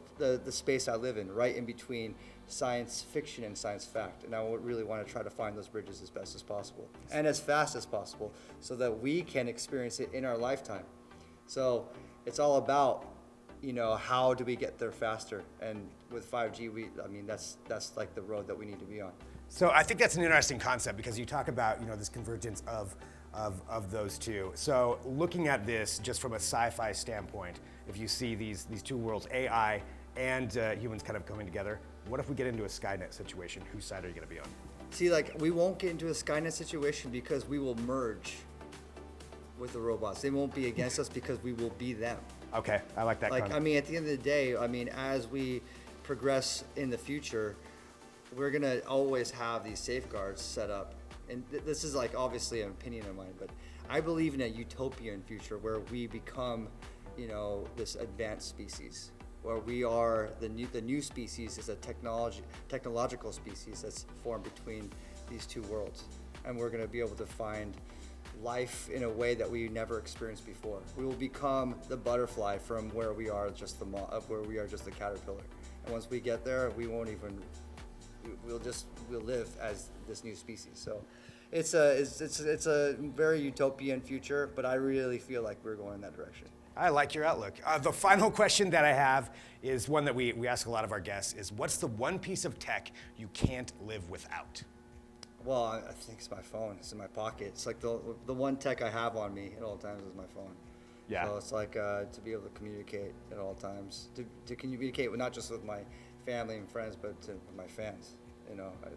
space I live in, right in between science fiction and science fact. And I really want to try to find those bridges as best as possible and as fast as possible, so that we can experience it in our lifetime. So it's all about, how do we get there faster? And with 5G, that's like the road that we need to be on. So I think that's an interesting concept because you talk about, this convergence of those two. So looking at this just from a sci-fi standpoint, if you see these two worlds, AI and humans kind of coming together, what if we get into a Skynet situation? Whose side are you going to be on? See, like, we won't get into a Skynet situation because we will merge with the robots. They won't be against us because we will be them. Okay, I like that. Like, at the end of the day, as we progress in the future, we're gonna always have these safeguards set up. And this is like obviously an opinion of mine, but I believe in a utopian future where we become, this advanced species, where we are the new species is a technological species that's formed between these two worlds, and we're gonna be able to find life in a way that we never experienced before. We will become the butterfly from where we are just the caterpillar. And once we get there, we'll live as this new species. So it's a very utopian future, but I really feel like we're going in that direction. I like your outlook. The final question that I have is one that we ask a lot of our guests is, what's the one piece of tech you can't live without? Well, I think it's my phone. It's in my pocket. It's like the one tech I have on me at all times is my phone. Yeah. So it's like to be able to communicate at all times, to communicate with not just with my family and friends, but with my fans,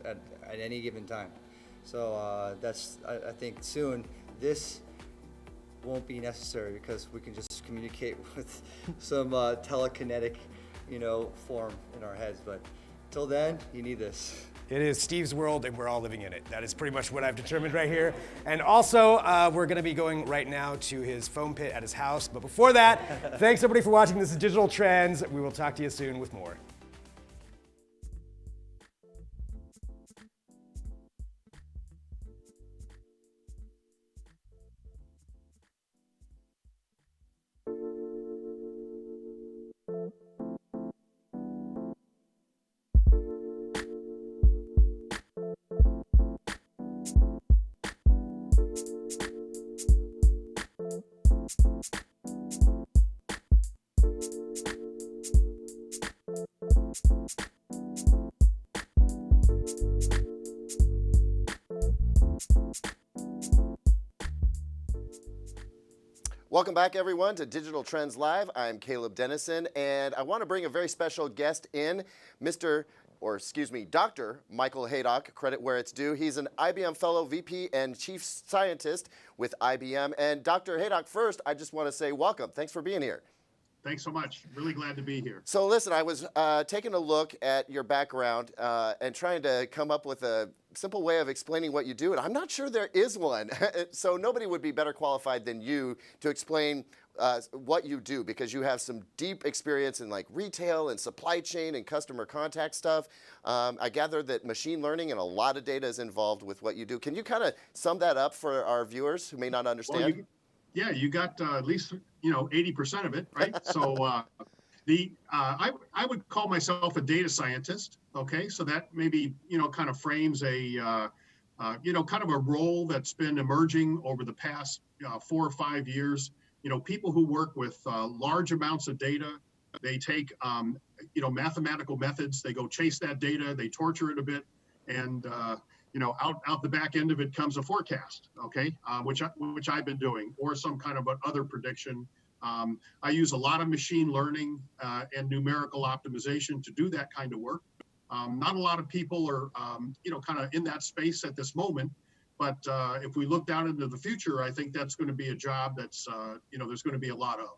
at any given time. So I think soon this won't be necessary because we can just communicate with some telekinetic, form in our heads. But till then, you need this. It is Steve's world, and we're all living in it. That is pretty much what I've determined right here. And also, we're going to be going right now to his foam pit at his house. But before that, thanks everybody for watching. This is Digital Trends. We will talk to you soon with more. Welcome back, everyone, to Digital Trends Live. I'm Caleb Dennison, and I want to bring a very special guest in, Dr. Michael Haydock, credit where it's due. He's an IBM Fellow, VP, and Chief Scientist with IBM. And Dr. Haydock, first, I just want to say welcome. Thanks for being here. Thanks so much. Really glad to be here. So listen, I was taking a look at your background and trying to come up with a simple way of explaining what you do, and I'm not sure there is one. So nobody would be better qualified than you to explain what you do, because you have some deep experience in like retail and supply chain and customer contact stuff. I gather that machine learning and a lot of data is involved with what you do. Can you kind of sum that up for our viewers who may not understand? Well, you got at least 80% of it, right? So I would call myself a data scientist. Okay, so that maybe kind of frames a kind of a role that's been emerging over the past 4 or 5 years. People who work with large amounts of data, they take mathematical methods, they go chase that data, they torture it a bit, and out the back end of it comes a forecast, okay, which I've been doing, or some kind of other prediction. I use a lot of machine learning and numerical optimization to do that kind of work. Not a lot of people are, kind of in that space at this moment. But if we look down into the future, I think that's going to be a job that's, there's going to be a lot of.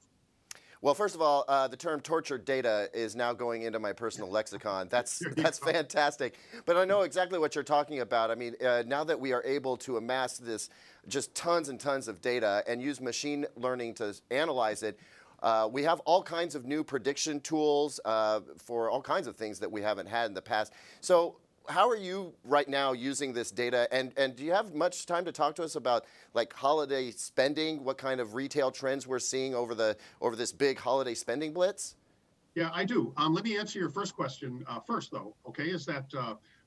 Well, first of all, the term tortured data is now going into my personal lexicon. That's fantastic. But I know exactly what you're talking about. I mean, now that we are able to amass this just tons and tons of data and use machine learning to analyze it, we have all kinds of new prediction tools for all kinds of things that we haven't had in the past. So how are you right now using this data? And do you have much time to talk to us about like holiday spending, what kind of retail trends we're seeing over this big holiday spending blitz? Yeah, I do. Let me answer your first question first, though. Okay, is that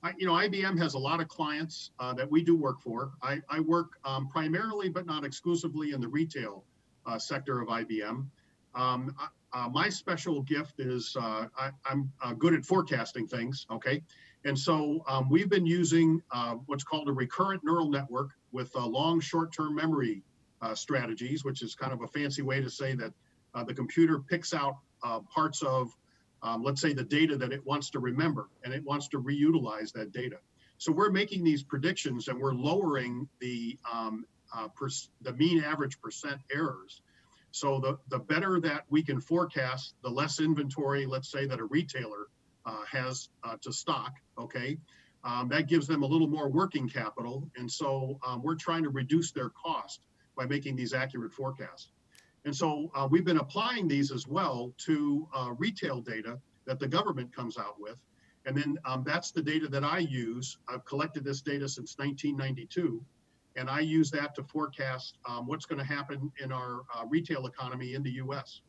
IBM has a lot of clients that we do work for. I work primarily, but not exclusively, in the retail sector of IBM. My special gift is I'm good at forecasting things, okay? And so we've been using what's called a recurrent neural network with long short-term memory strategies, which is kind of a fancy way to say that the computer picks out parts of, let's say, the data that it wants to remember, and it wants to reutilize that data. So we're making these predictions, and we're lowering the mean average percent errors. So the better that we can forecast, the less inventory, let's say, that a retailer has to stock, okay? That gives them a little more working capital. And so we're trying to reduce their cost by making these accurate forecasts. And so we've been applying these as well to retail data that the government comes out with. And then that's the data that I use. I've collected this data since 1992. And I use that to forecast what's going to happen in our retail economy in the U.S.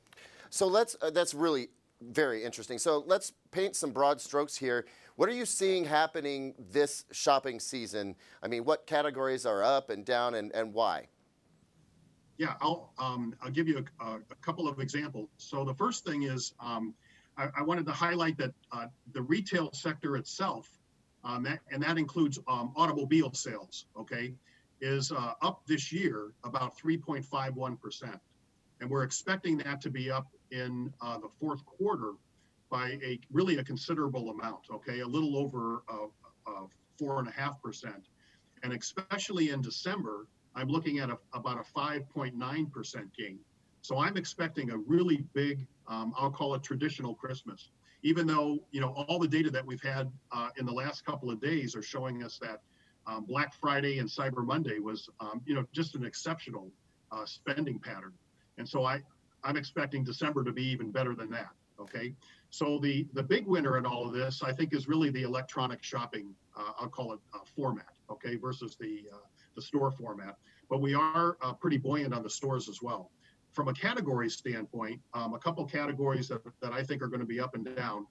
So that's really very interesting. So let's paint some broad strokes here. What are you seeing happening this shopping season? I mean, what categories are up and down, and why? Yeah, I'll give you a couple of examples. So the first thing is I wanted to highlight that the retail sector itself, and that includes automobile sales, okay, is up this year about 3.51%. And we're expecting that to be up in the fourth quarter by really a considerable amount, okay, a little over 4.5%. And especially in December, I'm looking at about a 5.9% gain. So I'm expecting a really big, I'll call it traditional Christmas, even though, you know, all the data that we've had in the last couple of days are showing us that Black Friday and Cyber Monday was, you know, just an exceptional spending pattern. And so I'm expecting December to be even better than that, okay? So the big winner in all of this, I think, is really the electronic shopping, I'll call it format, okay, versus the store format. But we are pretty buoyant on the stores as well. From a category standpoint, a couple categories that I think are going to be up and down.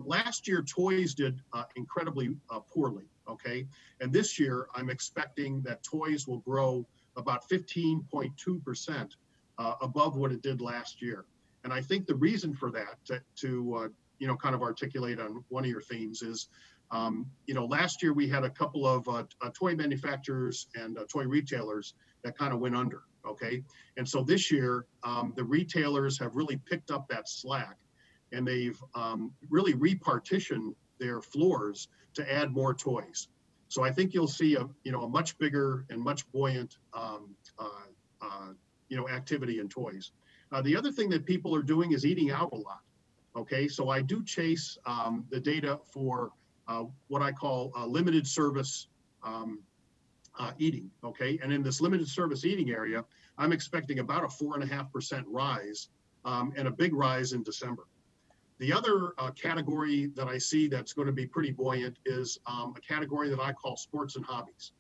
Last year, toys did incredibly poorly, okay? And this year, I'm expecting that toys will grow about 15.2% above what it did last year. And I think the reason for that, to you know, kind of articulate on one of your themes is, you know, last year we had a couple of toy manufacturers and toy retailers that kind of went under, okay? And so this year, the retailers have really picked up that slack, and they've really repartitioned their floors to add more toys. So I think you'll see a much bigger and much buoyant you know, activity in toys. The other thing that people are doing is eating out a lot. Okay, so I do chase the data for what I call limited service eating. Okay, and in this limited service eating area, I'm expecting about a 4.5% rise and a big rise in December. The other category that I see that's going to be pretty buoyant is a category that I call sports and hobbies.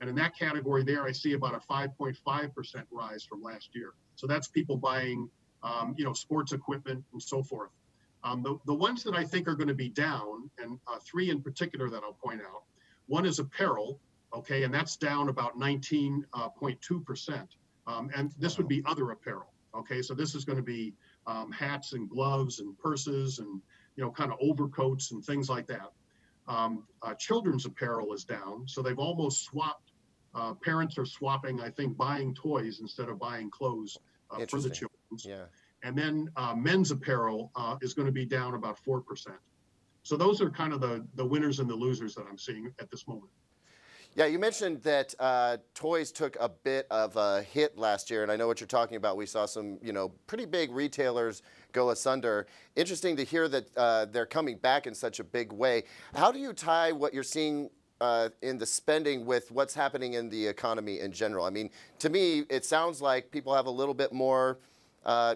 And in that category there, I see about a 5.5% rise from last year. So that's people buying, you know, sports equipment and so forth. The ones that I think are going to be down, and three in particular that I'll point out, one is apparel, okay, and that's down about 19.2%. And this would be other apparel, okay? So this is going to be hats and gloves and purses and, you know, kind of overcoats and things like that. Children's apparel is down, so they've almost swapped. Parents are swapping, I think, buying toys instead of buying clothes for the children. Yeah. And then men's apparel is going to be down about 4%. So those are kind of the winners and the losers that I'm seeing at this moment. Yeah, you mentioned that toys took a bit of a hit last year, and I know what you're talking about. We saw some, you know, pretty big retailers go asunder. Interesting to hear that they're coming back in such a big way. How do you tie what you're seeing in the spending with what's happening in the economy in general? I mean, to me, it sounds like people have a little bit more,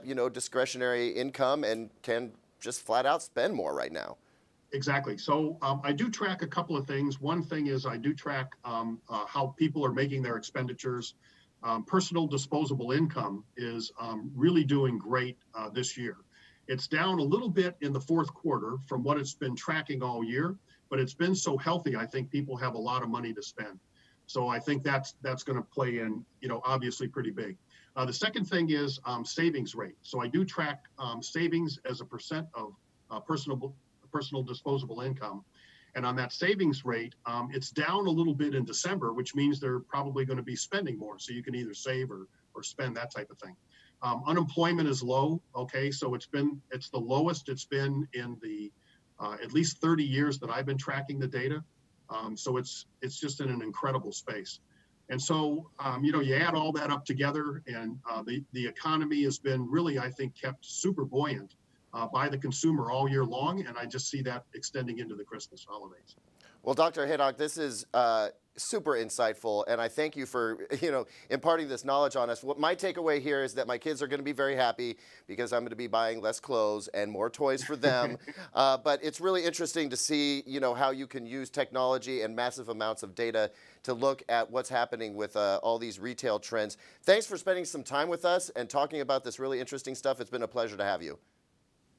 you know, discretionary income and can just flat out spend more right now. Exactly. So I do track a couple of things. One thing is I do track how people are making their expenditures. Personal disposable income is really doing great this year. It's down a little bit in the fourth quarter from what it's been tracking all year, but it's been so healthy. I think people have a lot of money to spend. So I think that's going to play in, you know, obviously pretty big. The second thing is savings rate. So I do track savings as a percent of personal disposable income. And on that savings rate, it's down a little bit in December, which means they're probably going to be spending more. So you can either save or spend, that type of thing. Unemployment is low. Okay, so it's the lowest it's been in the at least 30 years that I've been tracking the data. So it's just in an incredible space. And so, you add all that up together, and the economy has been really, I think, kept super buoyant by the consumer all year long, and I just see that extending into the Christmas holidays. Well, Dr. Haydock, this is super insightful, and I thank you for imparting this knowledge on us. What my takeaway here is that my kids are going to be very happy because I'm going to be buying less clothes and more toys for them. But it's really interesting to see how you can use technology and massive amounts of data to look at what's happening with all these retail trends. Thanks for spending some time with us and talking about this really interesting stuff. It's been a pleasure to have you.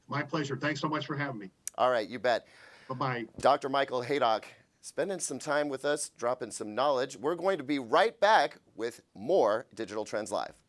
My pleasure. Thanks so much for having me. All right, you bet. Bye-bye. Dr. Michael Haydock, spending some time with us, dropping some knowledge. We're going to be right back with more Digital Trends Live.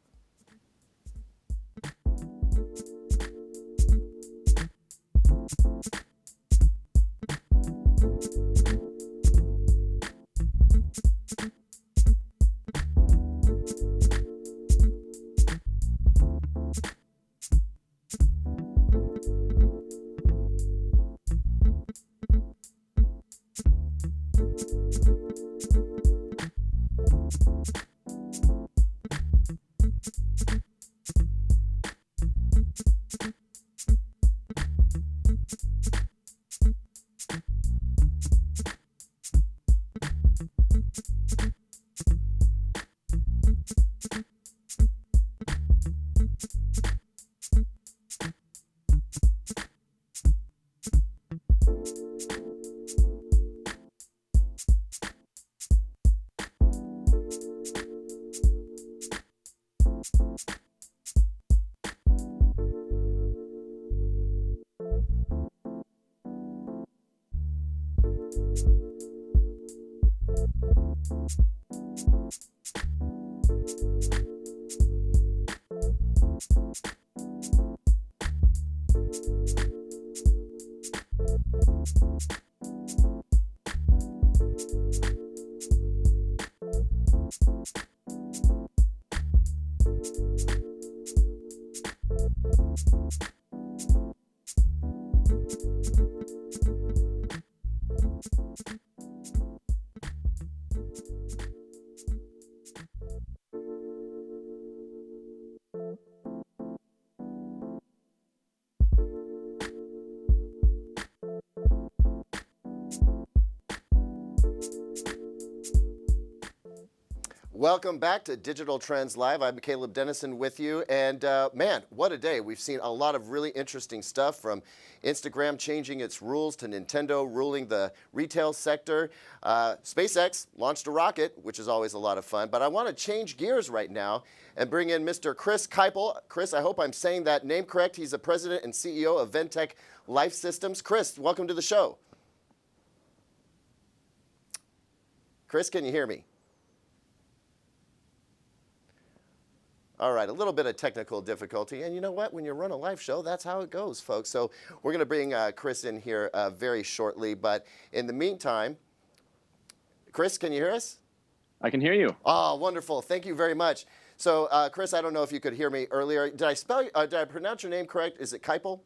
Welcome back to Digital Trends Live. I'm Caleb Dennison with you, and man, what a day. We've seen a lot of really interesting stuff, from Instagram changing its rules to Nintendo ruling the retail sector. SpaceX launched a rocket, which is always a lot of fun, but I want to change gears right now and bring in Mr. Chris Keipel. Chris, I hope I'm saying that name correct. He's the president and CEO of Ventec Life Systems. Chris, welcome to the show. Chris, can you hear me? All right, a little bit of technical difficulty. And you know what? When you run a live show, that's how it goes, folks. So we're going to bring Chris in here very shortly. But in the meantime, Chris, can you hear us? I can hear you. Oh, wonderful. Thank you very much. So, Chris, I don't know if you could hear me earlier. Did I pronounce your name correct? Is it Keipel?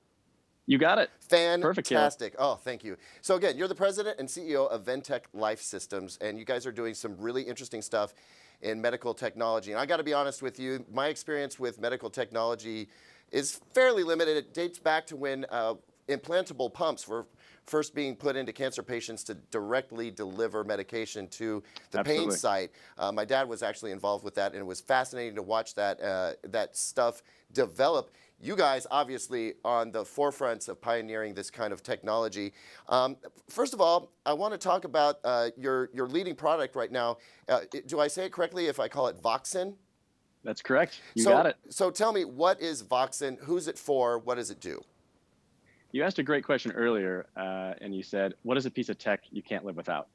You got it. Fantastic. Oh, thank you. So again, you're the president and CEO of Ventec Life Systems, and you guys are doing some really interesting stuff in medical technology. And I got to be honest with you, my experience with medical technology is fairly limited. It dates back to when implantable pumps were first being put into cancer patients to directly deliver medication to the pain site. My dad was actually involved with that, and it was fascinating to watch that stuff develop. You guys obviously on the forefronts of pioneering this kind of technology. First of all, I want to talk about your leading product right now. Do I say it correctly if I call it Voxen? That's correct. You got it. So tell me, what is Voxen? Who's it for? What does it do? You asked a great question earlier, and you said, what is a piece of tech you can't live without?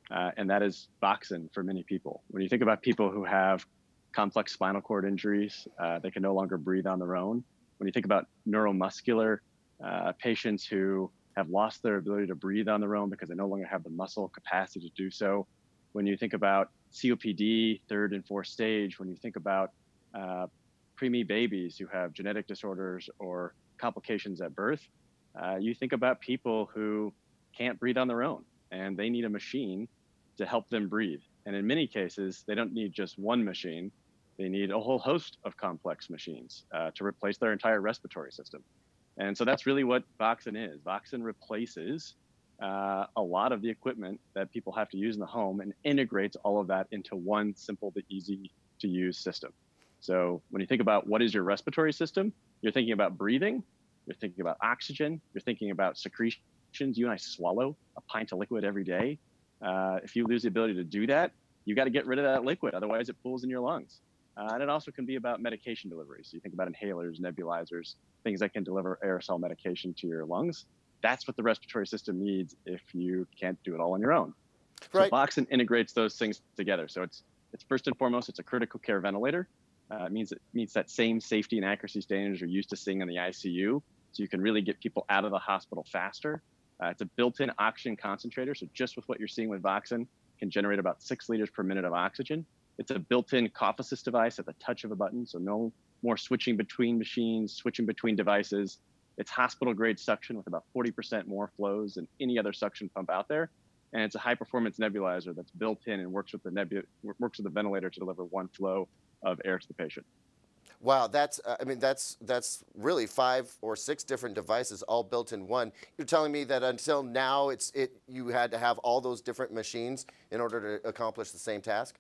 And that is Voxen for many people. When you think about people who have complex spinal cord injuries. They can no longer breathe on their own. When you think about neuromuscular patients who have lost their ability to breathe on their own because they no longer have the muscle capacity to do so. When you think about COPD, third and fourth stage, when you think about preemie babies who have genetic disorders or complications at birth, you think about people who can't breathe on their own and they need a machine to help them breathe. And in many cases, they don't need just one machine. They need a whole host of complex machines to replace their entire respiratory system. And so that's really what Voxen is. Voxen replaces a lot of the equipment that people have to use in the home and integrates all of that into one simple to easy to use system. So when you think about what is your respiratory system, you're thinking about breathing, you're thinking about oxygen, you're thinking about secretions. You and I swallow a pint of liquid every day. If you lose the ability to do that, you got to get rid of that liquid. Otherwise, it pools in your lungs. And it also can be about medication delivery. So you think about inhalers, nebulizers, things that can deliver aerosol medication to your lungs. That's what the respiratory system needs if you can't do it all on your own. Right. So Voxen integrates those things together. So it's first and foremost, it's a critical care ventilator. It meets that same safety and accuracy standards you're used to seeing in the ICU. So you can really get people out of the hospital faster. It's a built-in oxygen concentrator. So just with what you're seeing with Voxen, can generate about 6 liters per minute of oxygen. It's a built-in cough assist device at the touch of a button. So no more switching between machines, switching between devices. It's hospital-grade suction with about 40% more flows than any other suction pump out there. And it's a high-performance nebulizer that's built in and works with the ventilator to deliver one flow of air to the patient. Wow, that's really 5 or 6 different devices all built in one. You're telling me that until now you had to have all those different machines in order to accomplish the same task?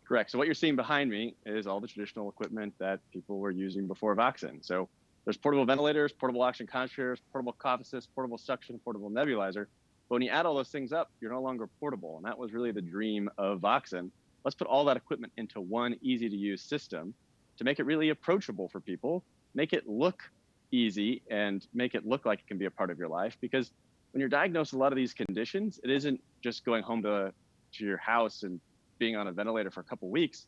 Correct. So what you're seeing behind me is all the traditional equipment that people were using before Voxen. So there's portable ventilators, portable oxygen concentrators, portable cough assist, portable suction, portable nebulizer. But when you add all those things up, you're no longer portable. And that was really the dream of Voxen. Let's put all that equipment into one easy to use system to make it really approachable for people, make it look easy and make it look like it can be a part of your life. Because when you're diagnosed with a lot of these conditions, it isn't just going home to your house and being on a ventilator for a couple of weeks.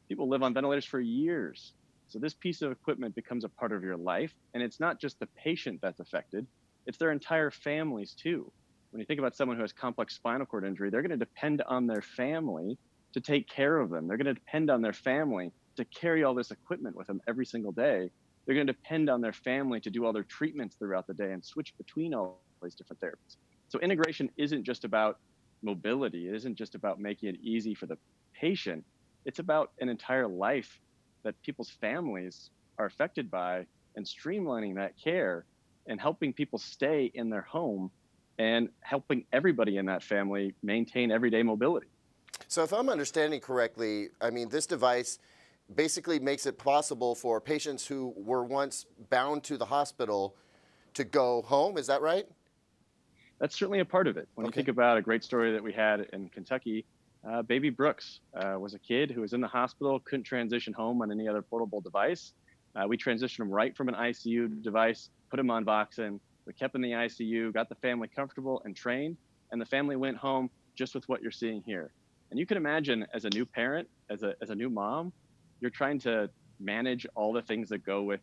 People live on ventilators for years. So this piece of equipment becomes a part of your life. And it's not just the patient that's affected, it's their entire families too. When you think about someone who has complex spinal cord injury, they're going to depend on their family to take care of them. They're going to depend on their family to carry all this equipment with them every single day. They're going to depend on their family to do all their treatments throughout the day and switch between all these different therapies. So integration isn't just about mobility. It isn't just about making it easy for the patient. It's about an entire life that people's families are affected by, and streamlining that care and helping people stay in their home and helping everybody in that family maintain everyday mobility. So if I'm understanding correctly, this device basically makes it possible for patients who were once bound to the hospital to go home. Is that right? That's certainly a part of it. When you think about a great story that we had in Kentucky, baby Brooks was a kid who was in the hospital, couldn't transition home on any other portable device. We transitioned him right from an ICU device, put him on Voxen. We kept him in the ICU, got the family comfortable and trained, and the family went home just with what you're seeing here. And you can imagine as a new parent, as a new mom, you're trying to manage all the things that go with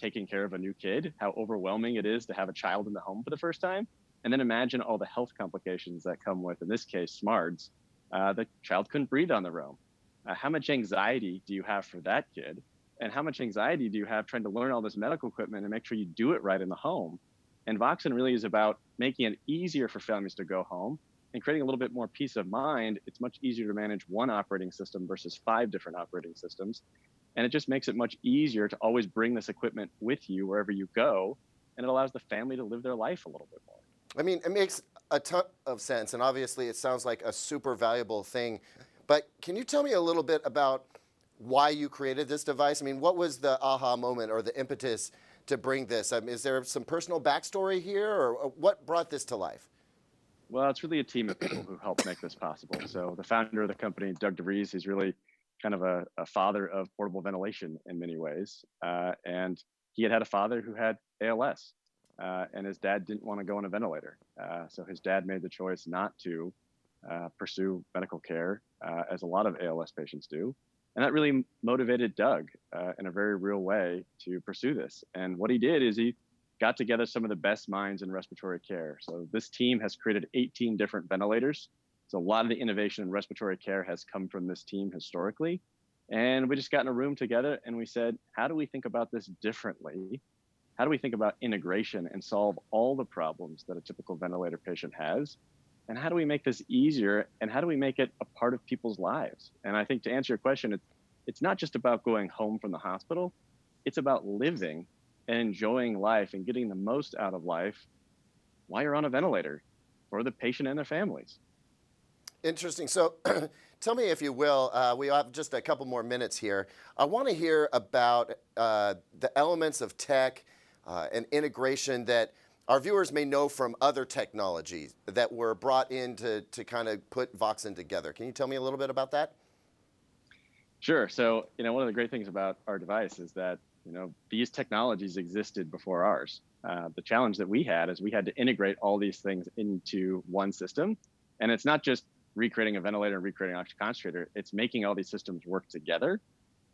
taking care of a new kid, how overwhelming it is to have a child in the home for the first time. And then imagine all the health complications that come with, in this case, SMARDs. The child couldn't breathe on their own. How much anxiety do you have for that kid? And how much anxiety do you have trying to learn all this medical equipment and make sure you do it right in the home? And Voxen really is about making it easier for families to go home and creating a little bit more peace of mind. It's much easier to manage one operating system versus 5 different operating systems. And it just makes it much easier to always bring this equipment with you wherever you go. And it allows the family to live their life a little bit more. It makes a ton of sense. And obviously it sounds like a super valuable thing. But can you tell me a little bit about why you created this device? What was the aha moment or the impetus to bring this? Is there some personal backstory here, or what brought this to life? Well, it's really a team of people who helped make this possible. So the founder of the company, Doug DeVries, he's really kind of a father of portable ventilation in many ways. And he had a father who had ALS, and his dad didn't want to go on a ventilator. So his dad made the choice not to pursue medical care, as a lot of ALS patients do. And that really motivated Doug in a very real way to pursue this. And what he did is he got together some of the best minds in respiratory care. So this team has created 18 different ventilators. So a lot of the innovation in respiratory care has come from this team historically. And we just got in a room together and we said, how do we think about this differently? How do we think about integration and solve all the problems that a typical ventilator patient has? And how do we make this easier? And how do we make it a part of people's lives? And I think to answer your question, it's not just about going home from the hospital. It's about living and enjoying life and getting the most out of life while you're on a ventilator for the patient and their families. Interesting. So tell me, if you will, we have just a couple more minutes here. I want to hear about the elements of tech and integration that our viewers may know from other technologies that were brought in to kind of put Voxen together. Can you tell me a little bit about that? Sure. So, one of the great things about our device is that, these technologies existed before ours. The challenge that we had is we had to integrate all these things into one system. And it's not just recreating a ventilator and recreating an oxygen concentrator. It's making all these systems work together.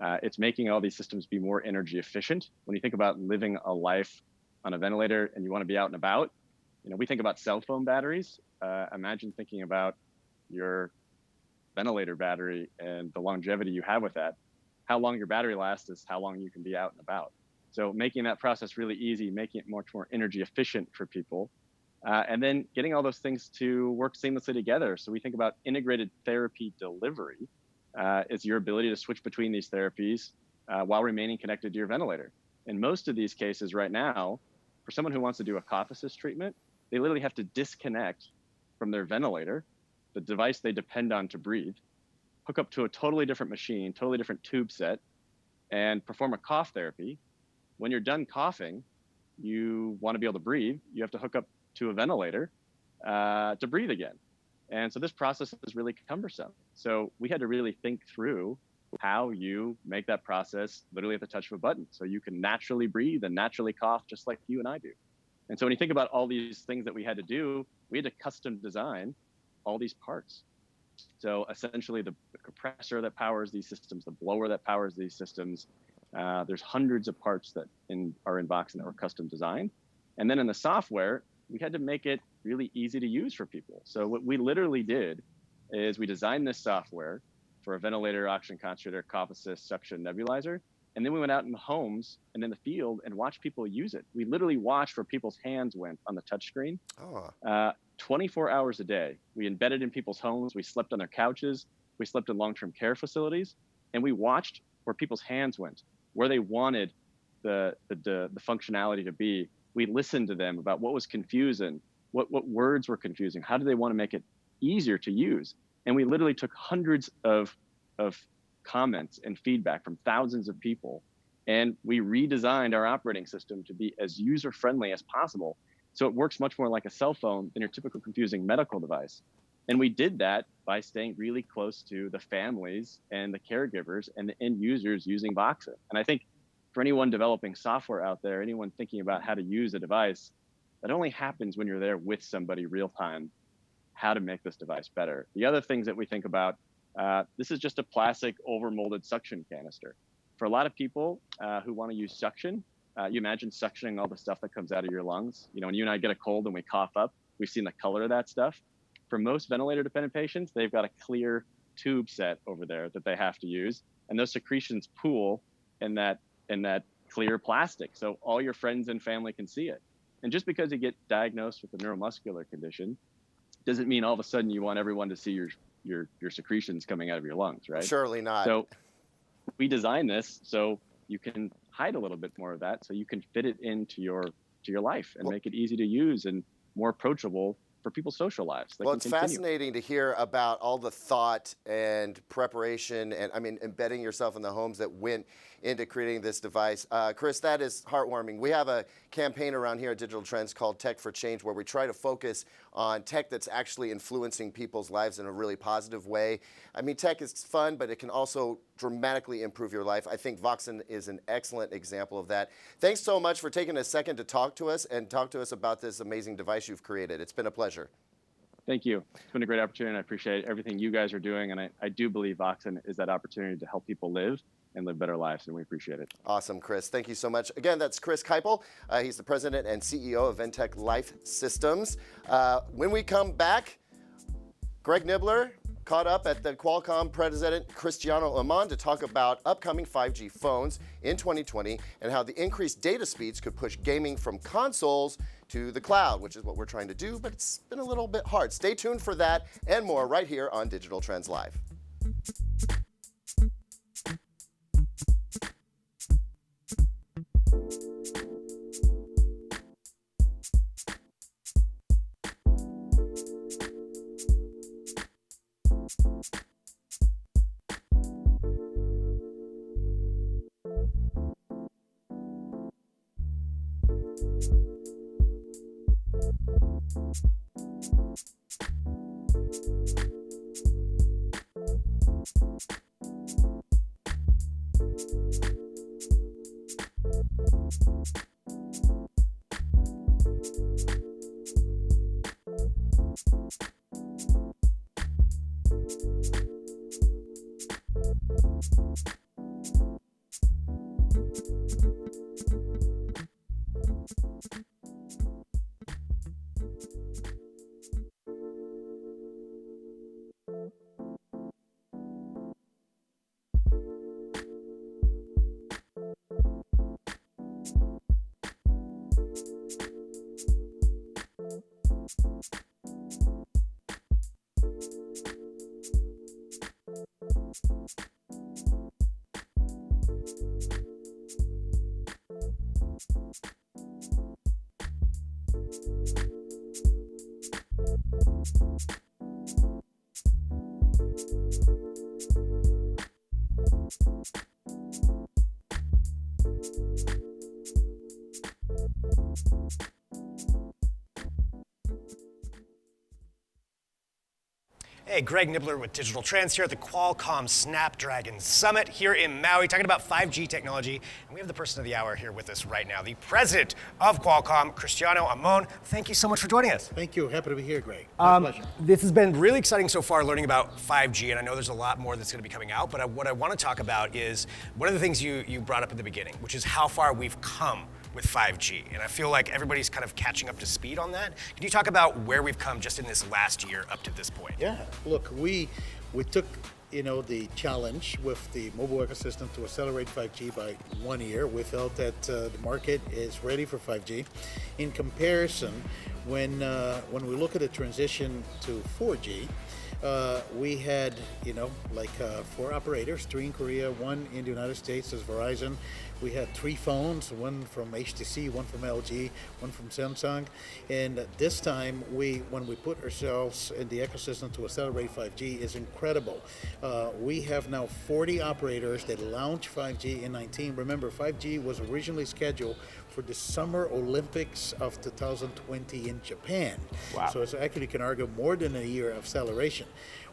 It's making all these systems be more energy efficient. When you think about living a life on a ventilator and you want to be out and about, we think about cell phone batteries. Imagine thinking about your ventilator battery and the longevity you have with that. How long your battery lasts is how long you can be out and about. So making that process really easy, making it much more energy efficient for people, and then getting all those things to work seamlessly together. So we think about integrated therapy delivery is your ability to switch between these therapies while remaining connected to your ventilator. In most of these cases right now, for someone who wants to do a cough assist treatment, they literally have to disconnect from their ventilator, the device they depend on to breathe, hook up to a totally different machine, totally different tube set, and perform a cough therapy. When you're done coughing, you want to be able to breathe. You have to hook up to a ventilator to breathe again. And so this process is really cumbersome. So we had to really think through how you make that process literally at the touch of a button. So you can naturally breathe and naturally cough just like you and I do. And so when you think about all these things that we had to do, we had to custom design all these parts. So essentially the compressor that powers these systems, the blower that powers these systems, there's hundreds of parts that are in Voxen that were custom designed. And then in the software, we had to make it really easy to use for people. So what we literally did is we designed this software for a ventilator, oxygen concentrator, cough assist, suction, nebulizer. And then we went out in the homes and in the field and watched people use it. We literally watched where people's hands went on the touchscreen. 24 hours a day. We embedded in people's homes. We slept on their couches. We slept in long-term care facilities. And we watched where people's hands went, where they wanted the functionality to be. We listened to them about what was confusing, what words were confusing, how do they want to make it easier to use. And we literally took hundreds of comments and feedback from thousands of people. And we redesigned our operating system to be as user-friendly as possible. So it works much more like a cell phone than your typical confusing medical device. And we did that by staying really close to the families and the caregivers and the end users using Voxen. And I think for anyone developing software out there, anyone thinking about how to use a device, that only happens when you're there with somebody real time, how to make this device better. The other things that we think about, this is just a plastic overmolded suction canister. For a lot of people who want to use suction, you imagine suctioning all the stuff that comes out of your lungs. When you and I get a cold and we cough up, we've seen the color of that stuff. For most ventilator dependent patients, they've got a clear tube set over there that they have to use. And those secretions pool in that clear plastic. So all your friends and family can see it. And just because you get diagnosed with a neuromuscular condition doesn't mean all of a sudden you want everyone to see your secretions coming out of your lungs, right? Surely not. So we designed this so you can hide a little bit more of that, so you can fit it into your life and make it easy to use and more approachable for people's social lives. Well, it's fascinating to hear about all the thought and preparation and, embedding yourself in the homes that went into creating this device. Chris, that is heartwarming. We have a campaign around here at Digital Trends called Tech for Change, where we try to focus on tech that's actually influencing people's lives in a really positive way. Tech is fun, but it can also dramatically improve your life. I think Voxen is an excellent example of that. Thanks so much for taking a second to talk to us about this amazing device you've created. It's been a pleasure. Thank you. It's been a great opportunity, and I appreciate everything you guys are doing. And I do believe Voxen is that opportunity to help people live and live better lives, and we appreciate it. Awesome, Chris. Thank you so much. Again, that's Chris Keipel. He's the president and CEO of Ventec Life Systems. When we come back, Greg Nibbler caught up at the Qualcomm president Cristiano Amon to talk about upcoming 5G phones in 2020 and how the increased data speeds could push gaming from consoles to the cloud, which is what we're trying to do, but it's been a little bit hard. Stay tuned for that and more right here on Digital Trends Live. Hey, Greg Nibbler with Digital Trends here at the Qualcomm Snapdragon Summit here in Maui, talking about 5G technology. And we have the person of the hour here with us right now, the president of Qualcomm, Cristiano Amon. Thank you so much for joining us. Thank you. Happy to be here, Greg. My pleasure. This has been really exciting so far, learning about 5G, and I know there's a lot more that's going to be coming out, but what I want to talk about is one of the things you brought up in the beginning, which is how far we've come with 5G. And I feel like everybody's kind of catching up to speed on that. Can you talk about where we've come just in this last year up to this point? Yeah, look, we took the challenge with the mobile ecosystem to accelerate 5G by 1 year. We felt that the market is ready for 5G. In comparison, when we look at the transition to 4G, we had, 4 operators, 3 in Korea, 1 in the United States as Verizon. We had 3 phones, 1 from HTC, 1 from LG, 1 from Samsung. And this time, when we put ourselves in the ecosystem to accelerate 5G is incredible. We have now 40 operators that launched 5G in 19. Remember, 5G was originally scheduled for the Summer Olympics of 2020 in Japan. Wow. So it's actually, you can argue, more than a year of acceleration.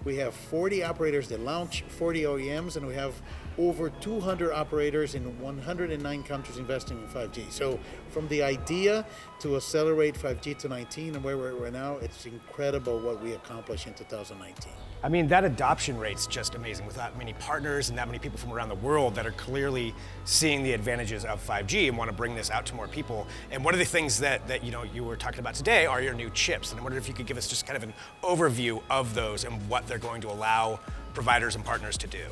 We have 40 operators that launch, 40 OEMs, and we have over 200 operators in 109 countries investing in 5G. So from the idea to accelerate 5G to 19 and where we're at right now, it's incredible what we accomplished in 2019. I mean, that adoption rate's just amazing with that many partners and that many people from around the world that are clearly seeing the advantages of 5G and want to bring this out to more people. And one of the things that you were talking about today are your new chips. And I wondered if you could give us just kind of an overview of those and what they're going to allow providers and partners to do.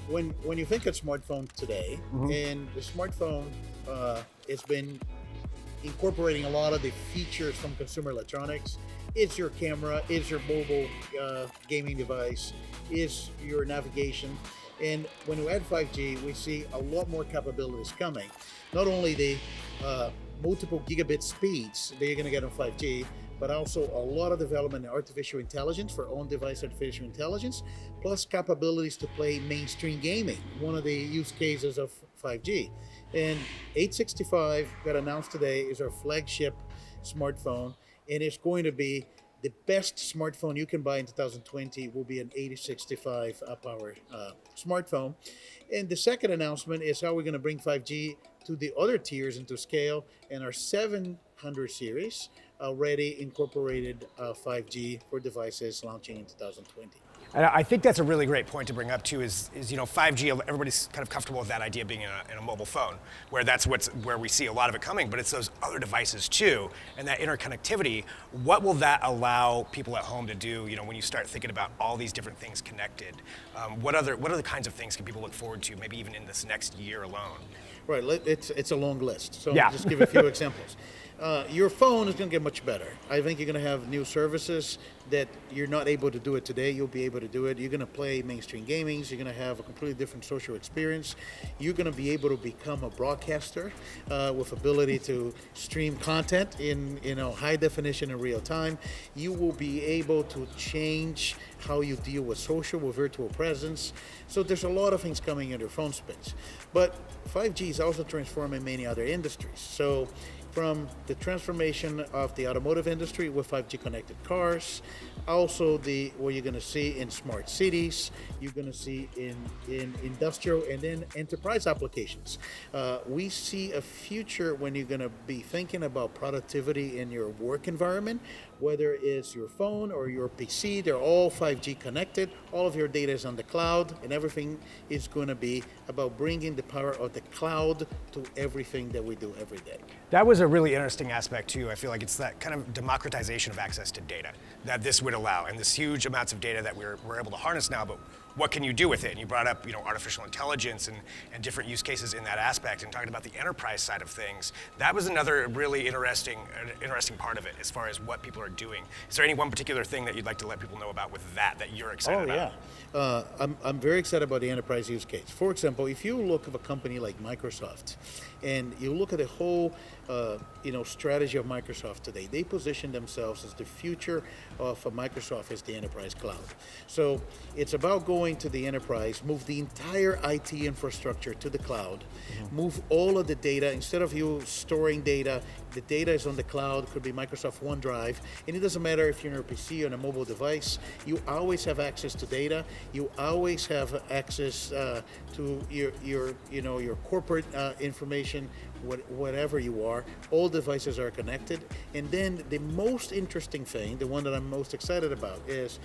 When you think of smartphone today, and the smartphone it's been incorporating a lot of the features from consumer electronics. It's your camera, it's your mobile gaming device, it's your navigation. And when you add 5G, we see a lot more capabilities coming. Not only the multiple gigabit speeds that you're going to get on 5G, but also a lot of development in artificial intelligence for on-device artificial intelligence, plus capabilities to play mainstream gaming, one of the use cases of 5G. And 865 got announced today is our flagship smartphone, and it's going to be the best smartphone you can buy in 2020 will be an 8065 power smartphone. And the second announcement is how we're going to bring 5G to the other tiers and to scale. And our 700 series already incorporated 5G for devices launching in 2020. And I think that's a really great point to bring up too. Is 5G? Everybody's kind of comfortable with that idea being in a mobile phone, where where we see a lot of it coming. But it's those other devices too, and that interconnectivity. What will that allow people at home to do? When you start thinking about all these different things connected, what other kinds of things can people look forward to? Maybe even in this next year alone. Right. It's a long list. So yeah. I'll just give a few examples. Your phone is going to get much better. I think you're going to have new services that you're not able to do it today. You'll be able to do it. You're going to play mainstream gaming. You're going to have a completely different social experience. You're going to be able to become a broadcaster with ability to stream content in high definition in real time. You will be able to change how you deal with social, with virtual presence. So there's a lot of things coming in your phone space. But 5G is also transforming many other industries. So from the transformation of the automotive industry with 5G connected cars, also what you're going to see in smart cities, you're going to see in industrial and in enterprise applications. We see a future when you're going to be thinking about productivity in your work environment, whether it's your phone or your PC, they're all 5G connected, all of your data is on the cloud, and everything is going to be about bringing the power of the cloud to everything that we do every day. That was a really interesting aspect too. I feel like it's that kind of democratization of access to data that this would allow, and this huge amounts of data that we're able to harness now, but what can you do with it? And you brought up, artificial intelligence and different use cases in that aspect, and talking about the enterprise side of things. That was another really interesting part of it, as far as what people are doing. Is there any one particular thing that you'd like to let people know about with that you're excited about? Oh yeah, I'm very excited about the enterprise use case. For example, if you look at a company like Microsoft, and you look at the whole strategy of Microsoft today, they position themselves as the future of Microsoft as the enterprise cloud. So it's about going to the enterprise, move the entire IT infrastructure to the cloud, move all of the data. Instead of you storing data, the data is on the cloud, could be Microsoft OneDrive, and it doesn't matter if you're on a PC or on a mobile device, you always have access to data, you always have access to your corporate information, whatever you are, all devices are connected. And then the most interesting thing, the one that I'm most excited about, is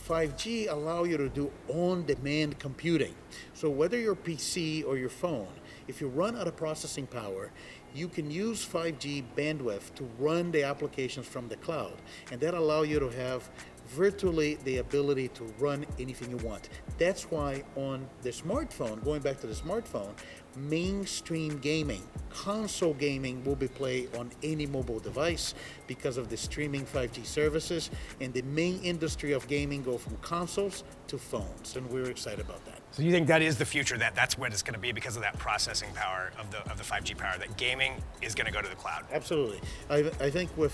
5G allow you to do on-demand computing. So whether your PC or your phone, if you run out of processing power, you can use 5G bandwidth to run the applications from the cloud. And that allow you to have virtually the ability to run anything you want. That's why on the smartphone, going back to the smartphone, mainstream gaming, console gaming will be played on any mobile device because of the streaming 5G services, and the main industry of gaming go from consoles to phones, and we're excited about that. So you think that is the future, that's what it's going to be because of that processing power of the 5G power, that gaming is going to go to the cloud? Absolutely. I think we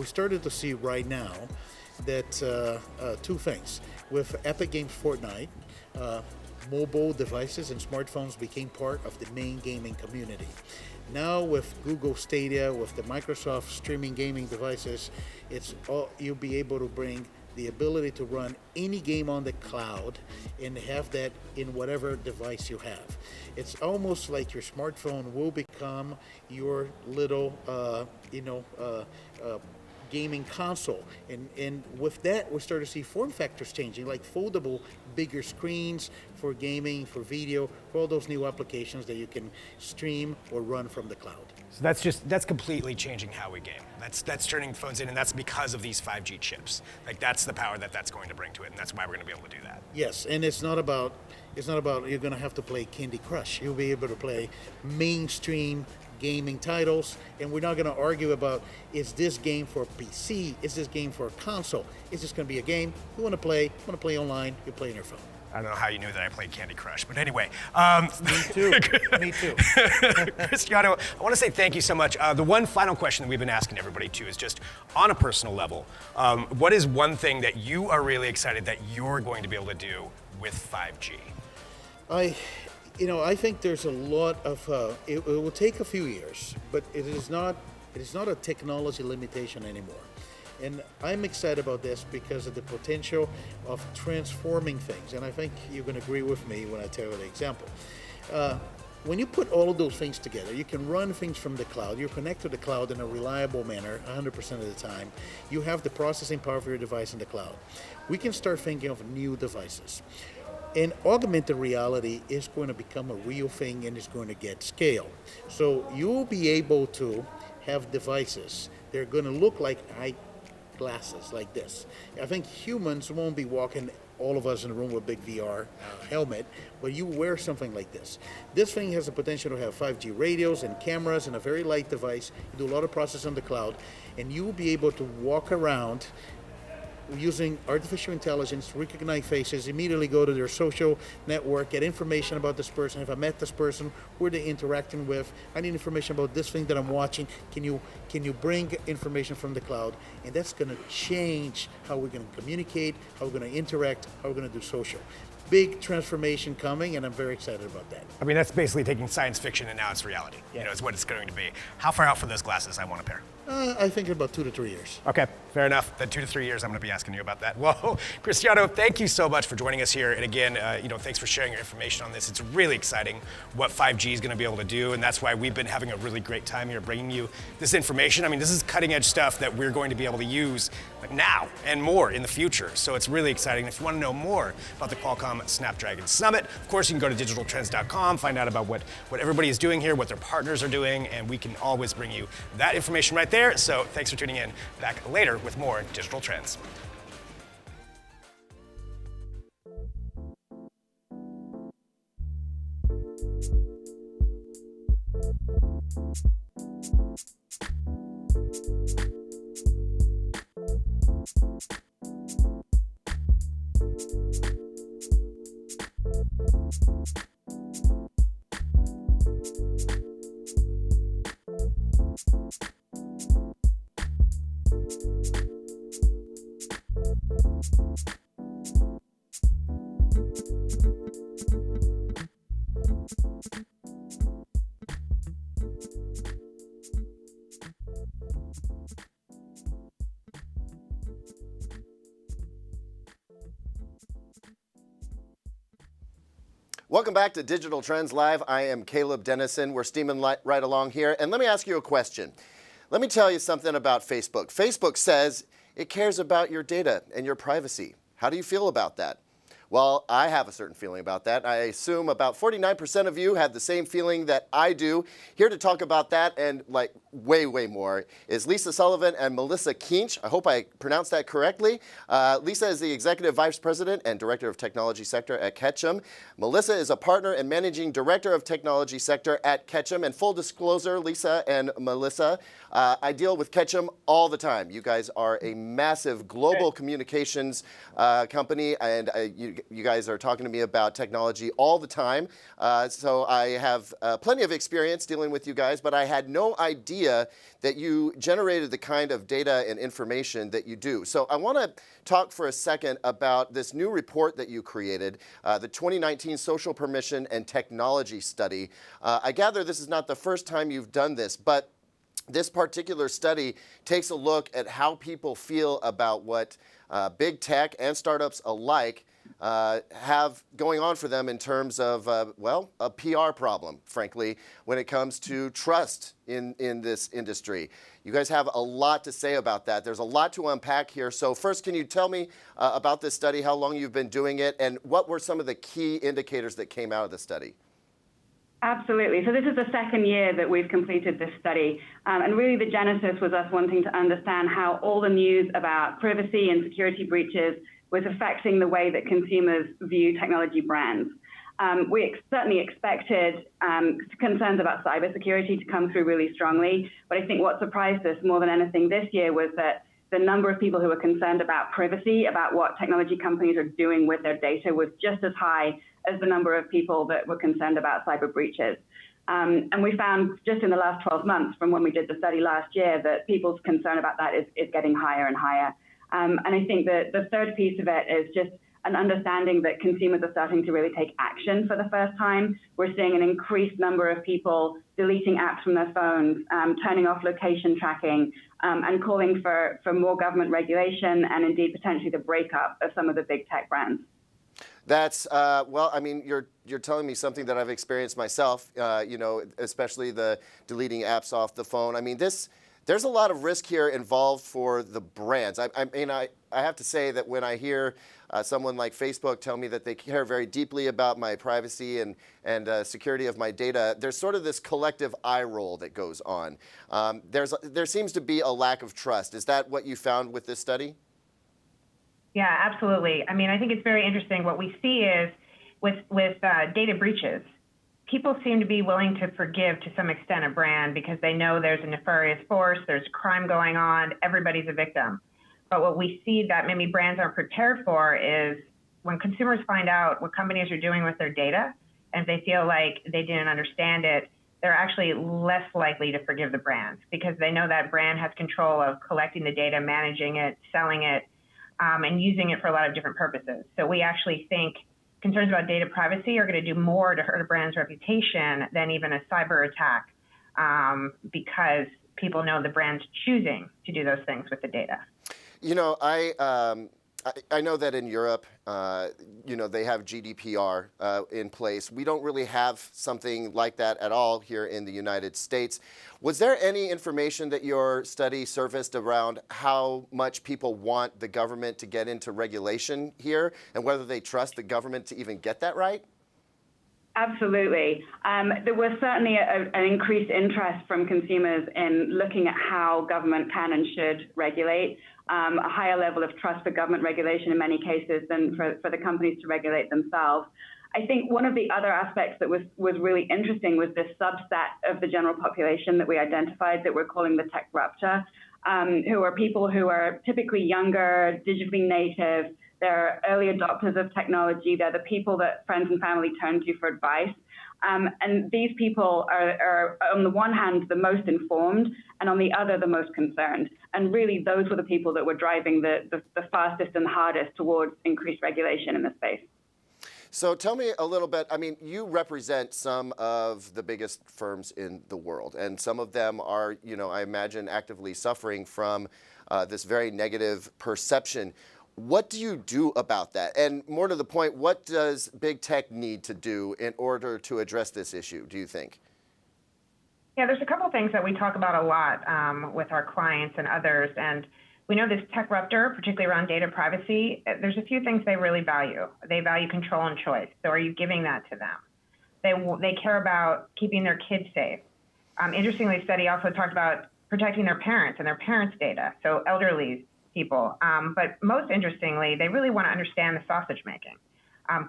started to see right now that two things. With Epic Games Fortnite, mobile devices and smartphones became part of the main gaming community. Now with Google Stadia, with the Microsoft streaming gaming devices, you'll be able to bring the ability to run any game on the cloud and have that in whatever device you have. It's almost like your smartphone will become your little, gaming console, and with that we start to see form factors changing, like foldable bigger screens for gaming, for video, for all those new applications that you can stream or run from the cloud. So that's completely changing how we game. That's turning phones in, and that's because of these 5G chips. Like that's the power that's going to bring to it, and that's why we're going to be able to do that. Yes, and it's not about you're going to have to play Candy Crush. You'll be able to play mainstream gaming titles, and we're not going to argue about, is this game for PC, is this game for a console? It's just going to be a game. You want to play online, you play on your phone. I don't know how you knew that I played Candy Crush, but anyway. Me too. Me too. Cristiano, I want to say thank you so much. The one final question that we've been asking everybody too is just on a personal level, what is one thing that you are really excited that you're going to be able to do with 5G? I think there's a lot of, it will take a few years, but it is not a technology limitation anymore. And I'm excited about this because of the potential of transforming things. And I think you can agree with me when I tell you the example. When you put all of those things together, you can run things from the cloud. You connect to the cloud in a reliable manner 100% of the time. You have the processing power of your device in the cloud. We can start thinking of new devices. And augmented reality is going to become a real thing and it's going to get scale. So you'll be able to have devices. They're going to look like eyeglasses like this. I think humans won't be walking, all of us in a room with a big VR helmet, but you wear something like this. This thing has the potential to have 5G radios and cameras and a very light device. You do a lot of processing on the cloud, and you will be able to walk around using artificial intelligence, recognize faces, immediately go to their social network, get information about this person. If I met this person, who are they interacting with? I need information about this thing that I'm watching. Can you bring information from the cloud? And that's going to change how we're going to communicate, how we're going to interact, how we're going to do social. Big transformation coming, and I'm very excited about that. I mean, that's basically taking science fiction and now it's reality. Yeah. You know, it's what it's going to be. How far out for those glasses I want a pair? I think about 2 to 3 years. Okay, fair enough. Then 2 to 3 years, I'm going to be asking you about that. Well, Cristiano, thank you so much for joining us here. And again, thanks for sharing your information on this. It's really exciting what 5G is going to be able to do, and that's why we've been having a really great time here bringing you this information. I mean, this is cutting edge stuff that we're going to be able to use now and more in the future. So it's really exciting. If you want to know more about the Qualcomm Snapdragon Summit, of course, you can go to digitaltrends.com, find out about what everybody is doing here, what their partners are doing, and we can always bring you that information right there. So thanks for tuning in. Back later with more Digital Trends. Welcome back to Digital Trends Live. I am Caleb Dennison. We're steaming right along here. And let me ask you a question. Let me tell you something about Facebook. Facebook says it cares about your data and your privacy. How do you feel about that? Well, I have a certain feeling about that. I assume about 49% of you have the same feeling that I do. Here to talk about that and like way, way more is Lisa Sullivan and Melissa Kinch. I hope I pronounced that correctly. Lisa is the Executive Vice President and Director of Technology Sector at Ketchum. Melissa is a partner and Managing Director of Technology Sector at Ketchum. And full disclosure, Lisa and Melissa, I deal with Ketchum all the time. You guys are a massive global communications company, and you guys are talking to me about technology all the time. So I have plenty of experience dealing with you guys, but I had no idea that you generated the kind of data and information that you do. So I want to talk for a second about this new report that you created, the 2019 Social Permission and Technology Study. I gather this is not the first time you've done this, but this particular study takes a look at how people feel about what big tech and startups alike have going on for them in terms of, a PR problem, frankly, when it comes to trust in this industry. You guys have a lot to say about that. There's a lot to unpack here. So first, can you tell me about this study, how long you've been doing it, and what were some of the key indicators that came out of the study? Absolutely. So this is the second year that we've completed this study. And really the genesis was us wanting to understand how all the news about privacy and security breaches was affecting the way that consumers view technology brands. We certainly expected concerns about cybersecurity to come through really strongly. But I think what surprised us more than anything this year was that the number of people who were concerned about privacy, about what technology companies are doing with their data, was just as high as the number of people that were concerned about cyber breaches. And we found just in the last 12 months from when we did the study last year that people's concern about that is getting higher and higher. And I think that the third piece of it is just an understanding that consumers are starting to really take action for the first time. We're seeing an increased number of people deleting apps from their phones, turning off location tracking, and calling for more government regulation and indeed potentially the breakup of some of the big tech brands. That's well, I mean, you're telling me something that I've experienced myself. You know, especially the deleting apps off the phone. I mean, there's a lot of risk here involved for the brands. I mean, I have to say that when I hear someone like Facebook tell me that they care very deeply about my privacy and security of my data, there's sort of this collective eye roll that goes on. There seems to be a lack of trust. Is that what you found with this study? Yeah, absolutely. I mean, I think it's very interesting. What we see is with data breaches, people seem to be willing to forgive to some extent a brand because they know there's a nefarious force, there's crime going on, everybody's a victim. But what we see that maybe brands aren't prepared for is when consumers find out what companies are doing with their data, and if they feel like they didn't understand it, they're actually less likely to forgive the brand because they know that brand has control of collecting the data, managing it, selling it, and using it for a lot of different purposes. So we actually think concerns about data privacy are going to do more to hurt a brand's reputation than even a cyber attack because people know the brand's choosing to do those things with the data. You know, I know that in Europe, you know, they have GDPR in place. We don't really have something like that at all here in the United States. Was there any information that your study surfaced around how much people want the government to get into regulation here and whether they trust the government to even get that right? Absolutely. There was certainly an increased interest from consumers in looking at how government can and should regulate, a higher level of trust for government regulation in many cases than for the companies to regulate themselves. I think one of the other aspects that was really interesting was this subset of the general population that we identified that we're calling the tech rupture, who are people who are typically younger, digitally native. They're early adopters of technology. They're the people that friends and family turn to for advice. And these people are, on the one hand, the most informed, and on the other, the most concerned. And really, those were the people that were driving the fastest and hardest towards increased regulation in the space. So tell me a little bit, I mean, you represent some of the biggest firms in the world, and some of them are, you know, I imagine actively suffering from this very negative perception. What do you do about that? And more to the point, what does big tech need to do in order to address this issue, do you think? Yeah, there's a couple of things that we talk about a lot with our clients and others. And we know this tech rupture, particularly around data privacy, there's a few things they really value. They value control and choice. So are you giving that to them? They care about keeping their kids safe. Interestingly, the study also talked about protecting their parents and their parents' data, so elderly people. But most interestingly, they really want to understand the sausage making,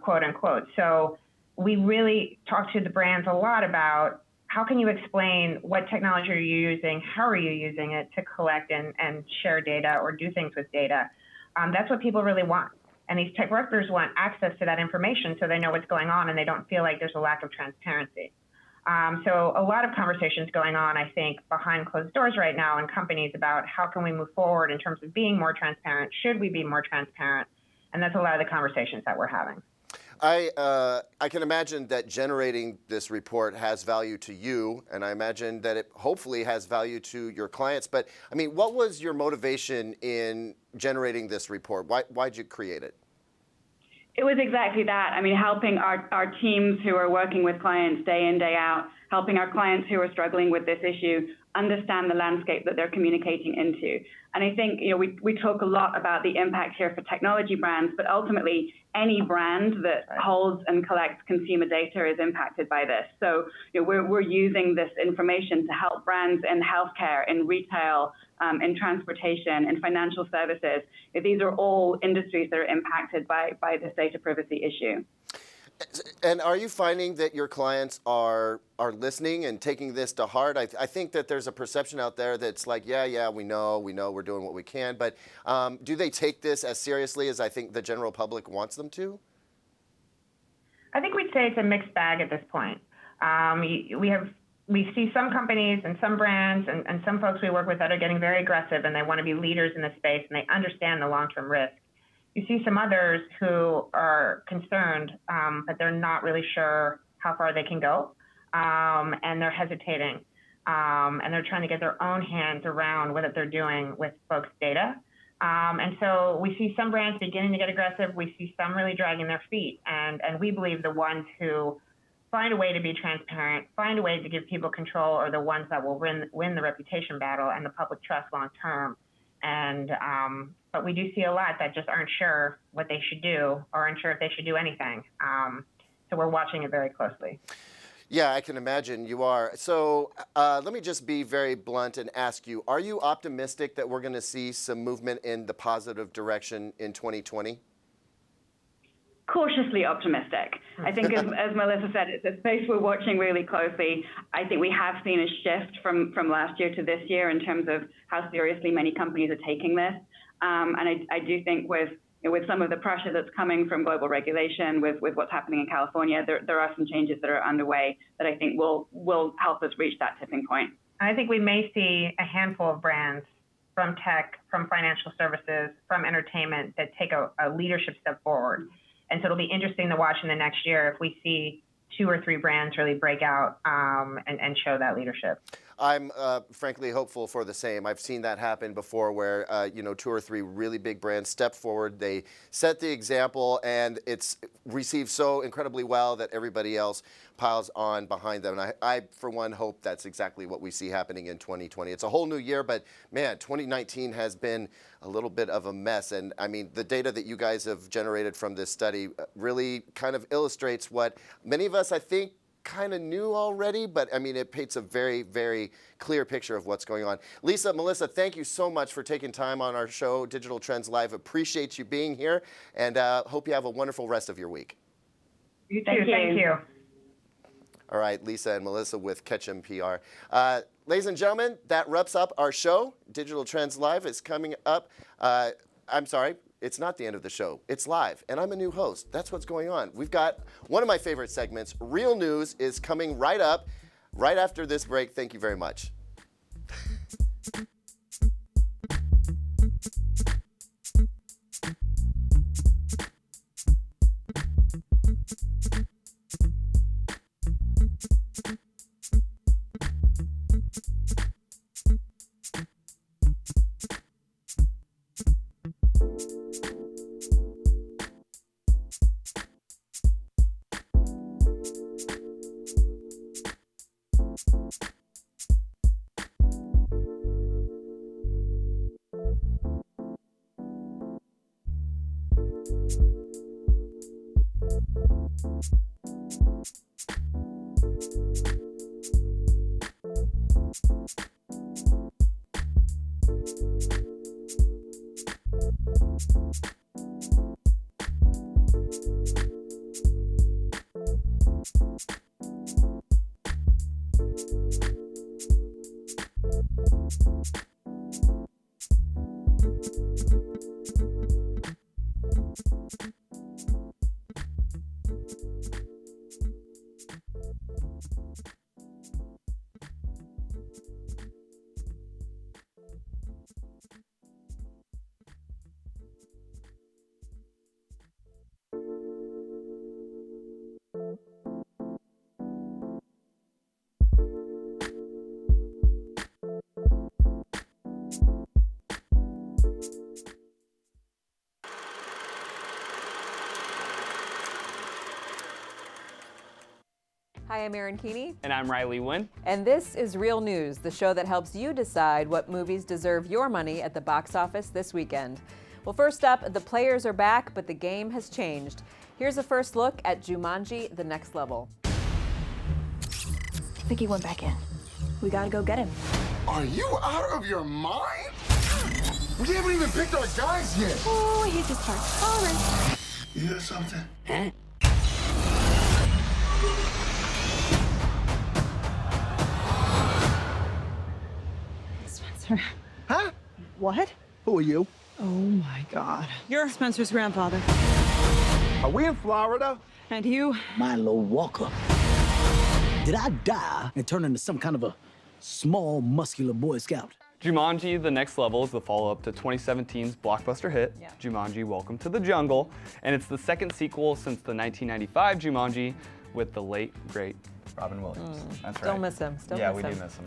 quote unquote. So we really talk to the brands a lot about how can you explain what technology are you using, how are you using it to collect and share data or do things with data. That's what people really want. And these tech workers want access to that information so they know what's going on and they don't feel like there's a lack of transparency. So a lot of conversations going on, I think, behind closed doors right now in companies about how can we move forward in terms of being more transparent? Should we be more transparent? And that's a lot of the conversations that we're having. I can imagine that generating this report has value to you, and I imagine that it hopefully has value to your clients. But I mean, what was your motivation in generating this report? Why'd you create it? It was exactly that. I mean, helping our teams who are working with clients day in, day out, helping our clients who are struggling with this issue understand the landscape that they're communicating into. And I think, you know, we talk a lot about the impact here for technology brands, but ultimately any brand that holds and collects consumer data is impacted by this. So, you know, we're using this information to help brands in healthcare, in retail, in transportation, in financial services. These are all industries that are impacted by this data privacy issue. And are you finding that your clients are listening and taking this to heart? I think that there's a perception out there that's like, yeah, we know, we're doing what we can. But do they take this as seriously as I think the general public wants them to? I think we'd say it's a mixed bag at this point. We see some companies and some brands and some folks we work with that are getting very aggressive and they want to be leaders in the space and they understand the long-term risk. You see some others who are concerned, but they're not really sure how far they can go, and they're hesitating, and they're trying to get their own hands around what they're doing with folks' data. And so we see some brands beginning to get aggressive. We see some really dragging their feet. And we believe the ones who find a way to be transparent, find a way to give people control, are the ones that will win the reputation battle and the public trust long term. And but we do see a lot that just aren't sure what they should do or aren't sure if they should do anything. So we're watching it very closely. Yeah, I can imagine you are. So let me just be very blunt and ask you, are you optimistic that we're going to see some movement in the positive direction in 2020? Cautiously optimistic. I think, as Melissa said, it's a space we're watching really closely. I think we have seen a shift from last year to this year in terms of how seriously many companies are taking this. And I do think with some of the pressure that's coming from global regulation, with what's happening in California, there are some changes that are underway that I think will help us reach that tipping point. I think we may see a handful of brands from tech, from financial services, from entertainment that take a leadership step forward. And so it'll be interesting to watch in the next year if we see 2 or 3 brands really break out and show that leadership. I'm frankly hopeful for the same. I've seen that happen before where, 2 or 3 really big brands step forward. They set the example and it's received so incredibly well that everybody else piles on behind them. And I, for one, hope that's exactly what we see happening in 2020. It's a whole new year, but man, 2019 has been a little bit of a mess. And I mean, the data that you guys have generated from this study really kind of illustrates what many of us, I think, kind of knew already, but I mean, it paints a very, very clear picture of what's going on. Lisa, Melissa, thank you so much for taking time on our show, Digital Trends Live. Appreciate you being here, and hope you have a wonderful rest of your week. You too. Thank you. All right, Lisa and Melissa with Ketchum PR. Ladies and gentlemen, that wraps up our show. Digital Trends Live is coming up. I'm sorry. It's not the end of the show. It's live, and I'm a new host. That's what's going on. We've got one of my favorite segments. Real News is coming right up, right after this break. Thank you very much. Hi, I'm Erin Keeney. And I'm Riley Wynn. And this is Real News, the show that helps you decide what movies deserve your money at the box office this weekend. Well, first up, the players are back, but the game has changed. Here's a first look at Jumanji: The Next Level. I think he went back in. We gotta go get him. Are you out of your mind? We haven't even picked our guys yet. Oh, he just started. All right. You hear something? Huh? Spencer. Huh? What? Who are you? Oh my God. You're Spencer's grandfather. Are we in Florida? And you? Milo Walker. Did I die and turn into some kind of a small, muscular Boy Scout? Jumanji: The Next Level is the follow-up to 2017's blockbuster hit, Jumanji: Welcome to the Jungle, and it's the second sequel since the 1995 Jumanji with the late, great Robin Williams. That's right. Still miss him. Yeah, we do miss him.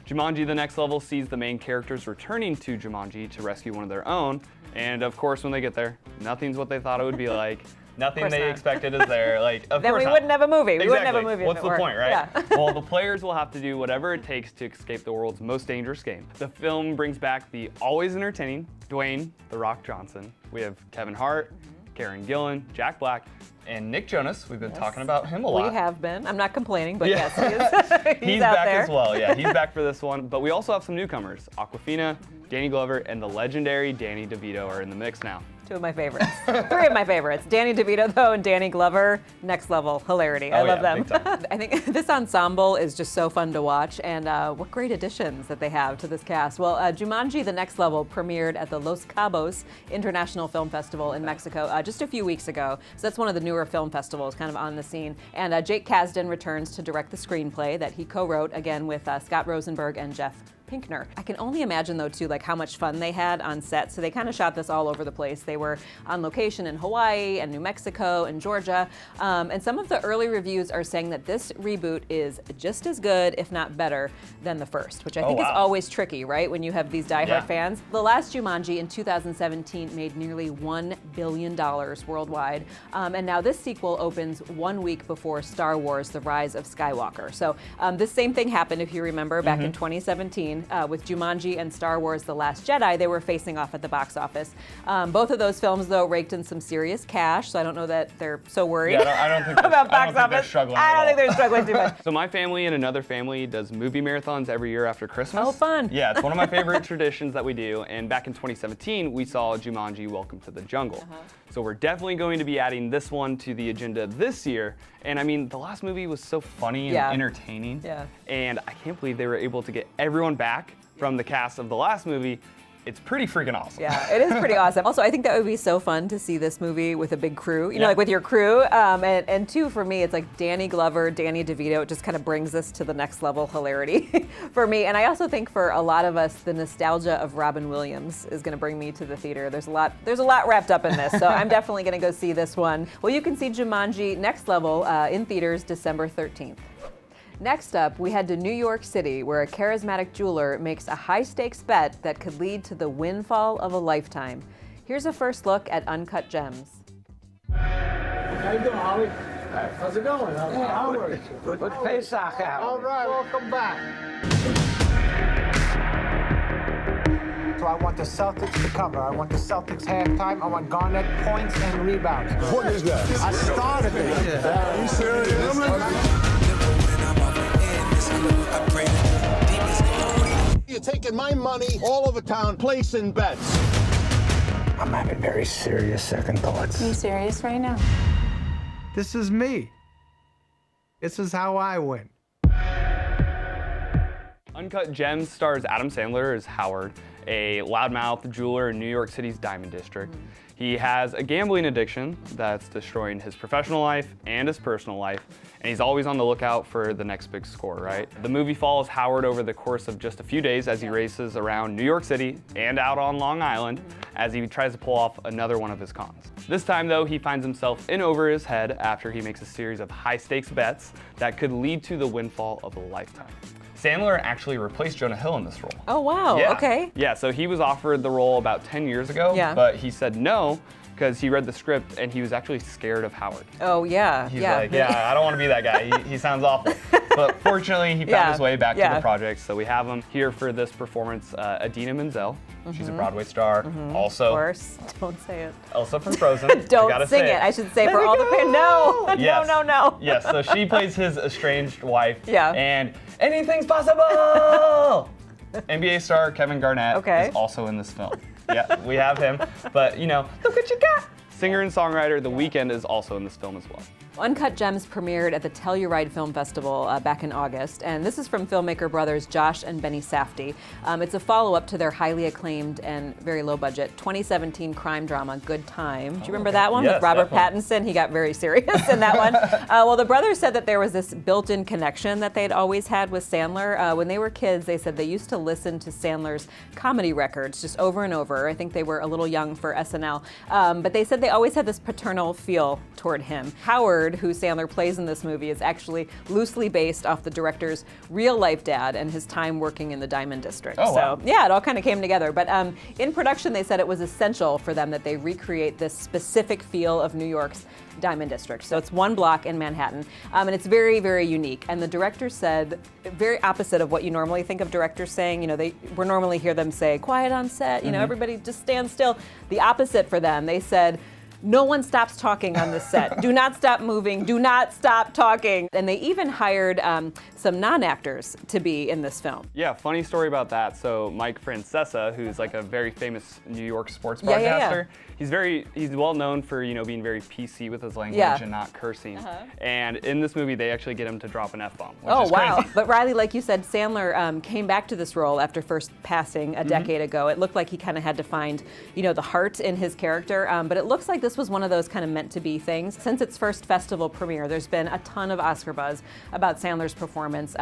Jumanji: The Next Level sees the main characters returning to Jumanji to rescue one of their own. And of course, when they get there, nothing's what they thought it would be like. Nothing they expected is there. Like, of then course we not. wouldn't have a movie. Exactly. We wouldn't have a movie. What's the point, right? Yeah. Well, the players will have to do whatever it takes to escape the world's most dangerous game. The film brings back the always entertaining Dwayne "The Rock" Johnson. We have Kevin Hart, Karen Gillan, Jack Black, and Nick Jonas. We've been talking about him a lot. We have been. I'm not complaining, but Yeah. yes, he is. He's out back there. as well. Yeah, he's back for this one. But we also have some newcomers. Awkwafina, Danny Glover, and the legendary Danny DeVito are in the mix now. Two of my favorites. Three of my favorites. Danny DeVito, though, and Danny Glover, next level hilarity. I love them. I think this ensemble is just so fun to watch, and what great additions that they have to this cast. Well, Jumanji: The Next Level premiered at the Los Cabos International Film Festival in Mexico just a few weeks ago. So that's one of the newer film festivals kind of on the scene. And Jake Kasdan returns to direct the screenplay that he co-wrote, again, with Scott Rosenberg and Jeff Pinkner. I can only imagine, though, too, like how much fun they had on set. So they kind of shot this all over the place. They were on location in Hawaii and New Mexico and Georgia. And some of the early reviews are saying that this reboot is just as good, if not better, than the first, which I think is always tricky, right? When you have these diehard fans. The last Jumanji in 2017 made nearly $1 billion worldwide. And now this sequel opens 1 week before Star Wars: The Rise of Skywalker. So this same thing happened, if you remember, back in 2017. With Jumanji and Star Wars: The Last Jedi, they were facing off at the box office. Both of those films, though, raked in some serious cash, so I don't know that they're so worried I don't think about box office. They're struggling I don't think they're struggling too much. So my family and another family does movie marathons every year after Christmas. Oh, fun. Yeah, it's one of my favorite traditions that we do. And back in 2017, we saw Jumanji: Welcome to the Jungle. So we're definitely going to be adding this one to the agenda this year. And I mean, the last movie was so funny and entertaining. And I can't believe they were able to get everyone back from the cast of the last movie. It's pretty freaking awesome. Yeah, it is pretty awesome. Also, I think that would be so fun to see this movie with a big crew, you know, like with your crew. And two, for me, it's like Danny Glover, Danny DeVito. It just kind of brings us to the next level hilarity for me. And I also think for a lot of us, the nostalgia of Robin Williams is going to bring me to the theater. There's a lot wrapped up in this, so I'm definitely going to go see this one. Well, you can see Jumanji: Next Level in theaters December 13th. Next up, we head to New York City, where a charismatic jeweler makes a high-stakes bet that could lead to the windfall of a lifetime. Here's a first look at Uncut Gems. How you doing, Holly? How's it going? Howard. Good Pesach out. All right, welcome back. So I want the Celtics to cover. I want the Celtics halftime. I want Garnett points and rebounds. What is that? I started it. Are you serious? You're taking my money all over town, placing bets. I'm having very serious second thoughts. Are you serious right now? This is me. This is how I win. Uncut Gems stars Adam Sandler as Howard, a loudmouth jeweler in New York City's Diamond District. He has a gambling addiction that's destroying his professional life and his personal life, and he's always on the lookout for the next big score, right? The movie follows Howard over the course of just a few days as he races around New York City and out on Long Island as he tries to pull off another one of his cons. This time, though, he finds himself in over his head after he makes a series of high-stakes bets that could lead to the windfall of a lifetime. Sandler actually replaced Jonah Hill in this role. Oh, wow, okay. Yeah, so he was offered the role about 10 years ago, but he said no because he read the script and he was actually scared of Howard. Oh, yeah. He's like, I don't want to be that guy. He sounds awful. But fortunately, he found his way back to the project, so we have him here for this performance, Idina Menzel. She's a Broadway star. Also, of course, don't say it. Elsa from Frozen. Don't sing it. I should say for all the fans. No, yes. no. Yes, so she plays his estranged wife. Yeah. And anything's possible! NBA star Kevin Garnett is also in this film. Yeah, we have him. But, you know, look what you got! Singer and songwriter The Weeknd is also in this film as well. Uncut Gems premiered at the Telluride Film Festival back in August, and this is from filmmaker brothers Josh and Benny Safdie. It's a follow-up to their highly acclaimed and very low-budget 2017 crime drama, Good Time. Do you remember that one with Robert Pattinson? He got very serious in that one. Well, the brothers said that there was this built-in connection that they'd always had with Sandler. When they were kids, they said they used to listen to Sandler's comedy records just over and over. I think they were a little young for SNL, but they said they they always had this paternal feel toward him. Howard, who Sandler plays in this movie, is actually loosely based off the director's real-life dad and his time working in the Diamond District. Oh, wow. So yeah, it all kind of came together. But in production, they said it was essential for them that they recreate this specific feel of New York's Diamond District. So it's one block in Manhattan, and it's very, very unique. And the director said, very opposite of what you normally think of directors saying. You know, we normally hear them say, quiet on set, you know, everybody just stand still. The opposite for them, they said, no one stops talking on this set. Do not stop moving. Do not stop talking. And they even hired some non-actors to be in this film. Yeah, funny story about that. So Mike Francesa, who's like a very famous New York sports broadcaster, he's well known for, you know, being very PC with his language and not cursing. And in this movie, they actually get him to drop an F-bomb, which is wow. crazy. But Riley, like you said, Sandler came back to this role after first passing a decade ago. It looked like he kind of had to find, you know, the heart in his character. But it looks like this was one of those kind of meant to be things. Since its first festival premiere, there's been a ton of Oscar buzz about Sandler's performance.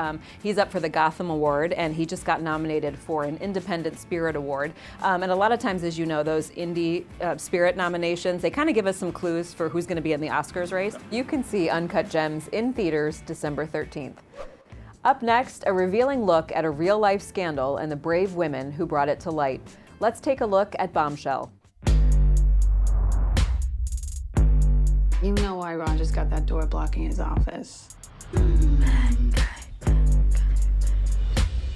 He's up for the Gotham Award, and he just got nominated for an Independent Spirit Award. And a lot of times, as you know, those Indie Spirit nominations, they kind of give us some clues for who's going to be in the Oscars race. You can see Uncut Gems in theaters December 13th. Up next, a revealing look at a real-life scandal and the brave women who brought it to light. Let's take a look at Bombshell. You know why Roger's got that door blocking his office.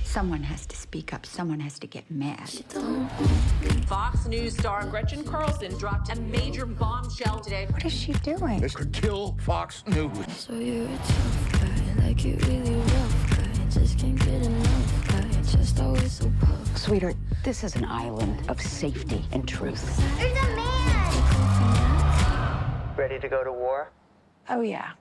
Someone has to speak up. Someone has to get mad. Fox News star Gretchen Carlson dropped a major bombshell today. What is she doing? This could kill Fox News. So you're a tough guy, like you really rough guy. Just can't get enough guy. Just always so puff. Sweetheart, this is an island of safety and truth. There's a man! Ready to go to war? Oh, yeah.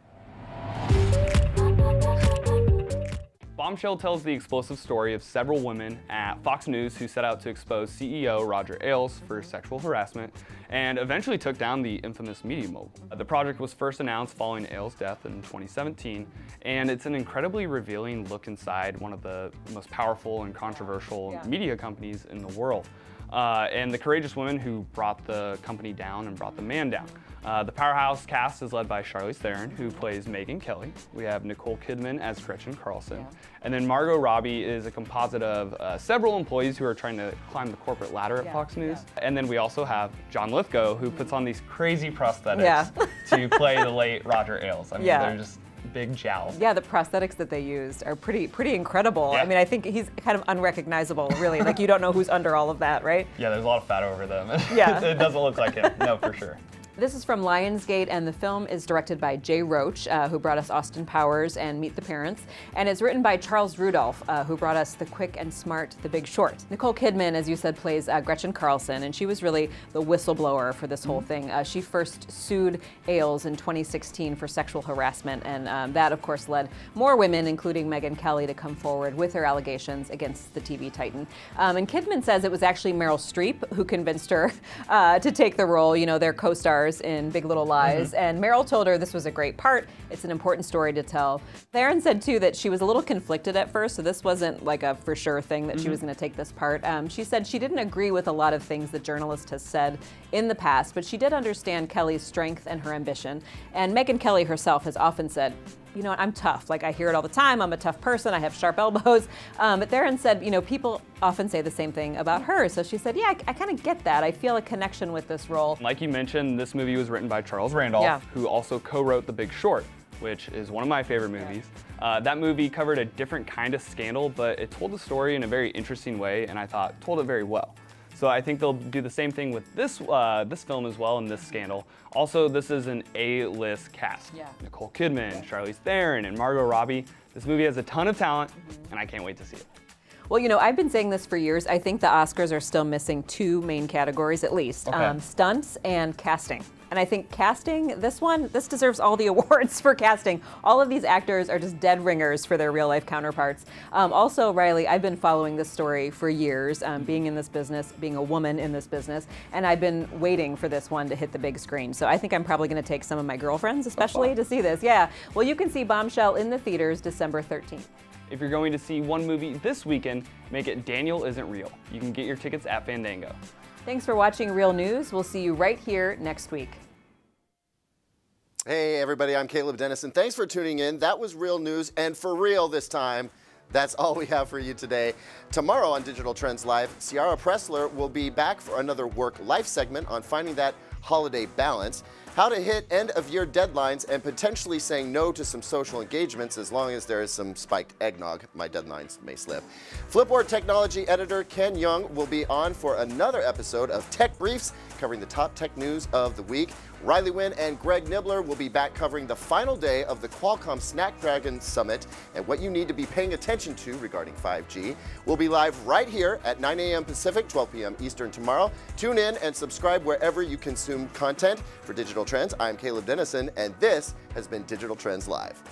Bombshell tells the explosive story of several women at Fox News who set out to expose CEO Roger Ailes for sexual harassment and eventually took down the infamous media mogul. The project was first announced following Ailes' death in 2017, and it's an incredibly revealing look inside one of the most powerful and controversial media companies in the world. And the courageous women who brought the company down and brought the man down. The powerhouse cast is led by Charlize Theron, who plays Megyn Kelly. We have Nicole Kidman as Gretchen Carlson. And then Margot Robbie is a composite of several employees who are trying to climb the corporate ladder at Fox News. And then we also have John Lithgow, who puts on these crazy prosthetics to play the late Roger Ailes. I mean, they're just big jowls. Yeah, the prosthetics that they used are pretty incredible. I mean, I think he's kind of unrecognizable, really. Like, you don't know who's under all of that, right? Yeah, there's a lot of fat over them. Yeah. It doesn't look like him, no, for sure. This is from Lionsgate, and the film is directed by Jay Roach, who brought us Austin Powers and Meet the Parents, and it's written by Charles Rudolph, who brought us The Quick and Smart, The Big Short. Nicole Kidman, as you said, plays Gretchen Carlson, and she was really the whistleblower for this whole thing. She first sued Ailes in 2016 for sexual harassment, and that, of course, led more women, including Megyn Kelly, to come forward with their allegations against the TV titan. And Kidman says it was actually Meryl Streep who convinced her to take the role. You know, they're co-stars in Big Little Lies, and Meryl told her this was a great part. It's an important story to tell. Theron said too that she was a little conflicted at first, so this wasn't like a for sure thing that she was going to take this part. She said she didn't agree with a lot of things the journalist has said in the past, but she did understand Kelly's strength and her ambition. And Megyn Kelly herself has often said, you know, I'm tough. Like, I hear it all the time. I'm a tough person. I have sharp elbows. But Theron said, you know, people often say the same thing about her. So she said, yeah, I kind of get that. I feel a connection with this role. Like you mentioned, this movie was written by Charles Randolph, who also co-wrote The Big Short, which is one of my favorite movies. That movie covered a different kind of scandal, but it told the story in a very interesting way, and I thought told it very well. So I think they'll do the same thing with this this film as well, and this scandal. Also, this is an A-list cast. Nicole Kidman, Charlize Theron, and Margot Robbie. This movie has a ton of talent, and I can't wait to see it. Well, you know, I've been saying this for years. I think the Oscars are still missing two main categories at least, stunts and casting. And I think casting, this deserves all the awards for casting. All of these actors are just dead ringers for their real life counterparts. Also, Riley, I've been following this story for years, being in this business, being a woman in this business, and I've been waiting for this one to hit the big screen. So I think I'm probably gonna take some of my girlfriends, especially, to see this. Yeah, well, you can see Bombshell in the theaters December 13th. If you're going to see one movie this weekend, make it Daniel Isn't Real. You can get your tickets at Fandango. Thanks for watching Real News. We'll see you right here next week. Hey, everybody, I'm Caleb Dennison. Thanks for tuning in. That was Real News, and for real this time. That's all we have for you today. Tomorrow on Digital Trends Live, Ciara Pressler will be back for another work-life segment on finding that holiday balance, how to hit end-of-year deadlines, and potentially saying no to some social engagements as long as there is some spiked eggnog. My deadlines may slip. Flipboard technology editor Ken Young will be on for another episode of Tech Briefs, covering the top tech news of the week. Riley Wynn and Greg Nibbler will be back covering the final day of the Qualcomm Snapdragon Summit and what you need to be paying attention to regarding 5G. We'll be live right here at 9 a.m. Pacific, 12 p.m. Eastern tomorrow. Tune in and subscribe wherever you consume content. For Digital Trends, I'm Caleb Dennison, and this has been Digital Trends Live.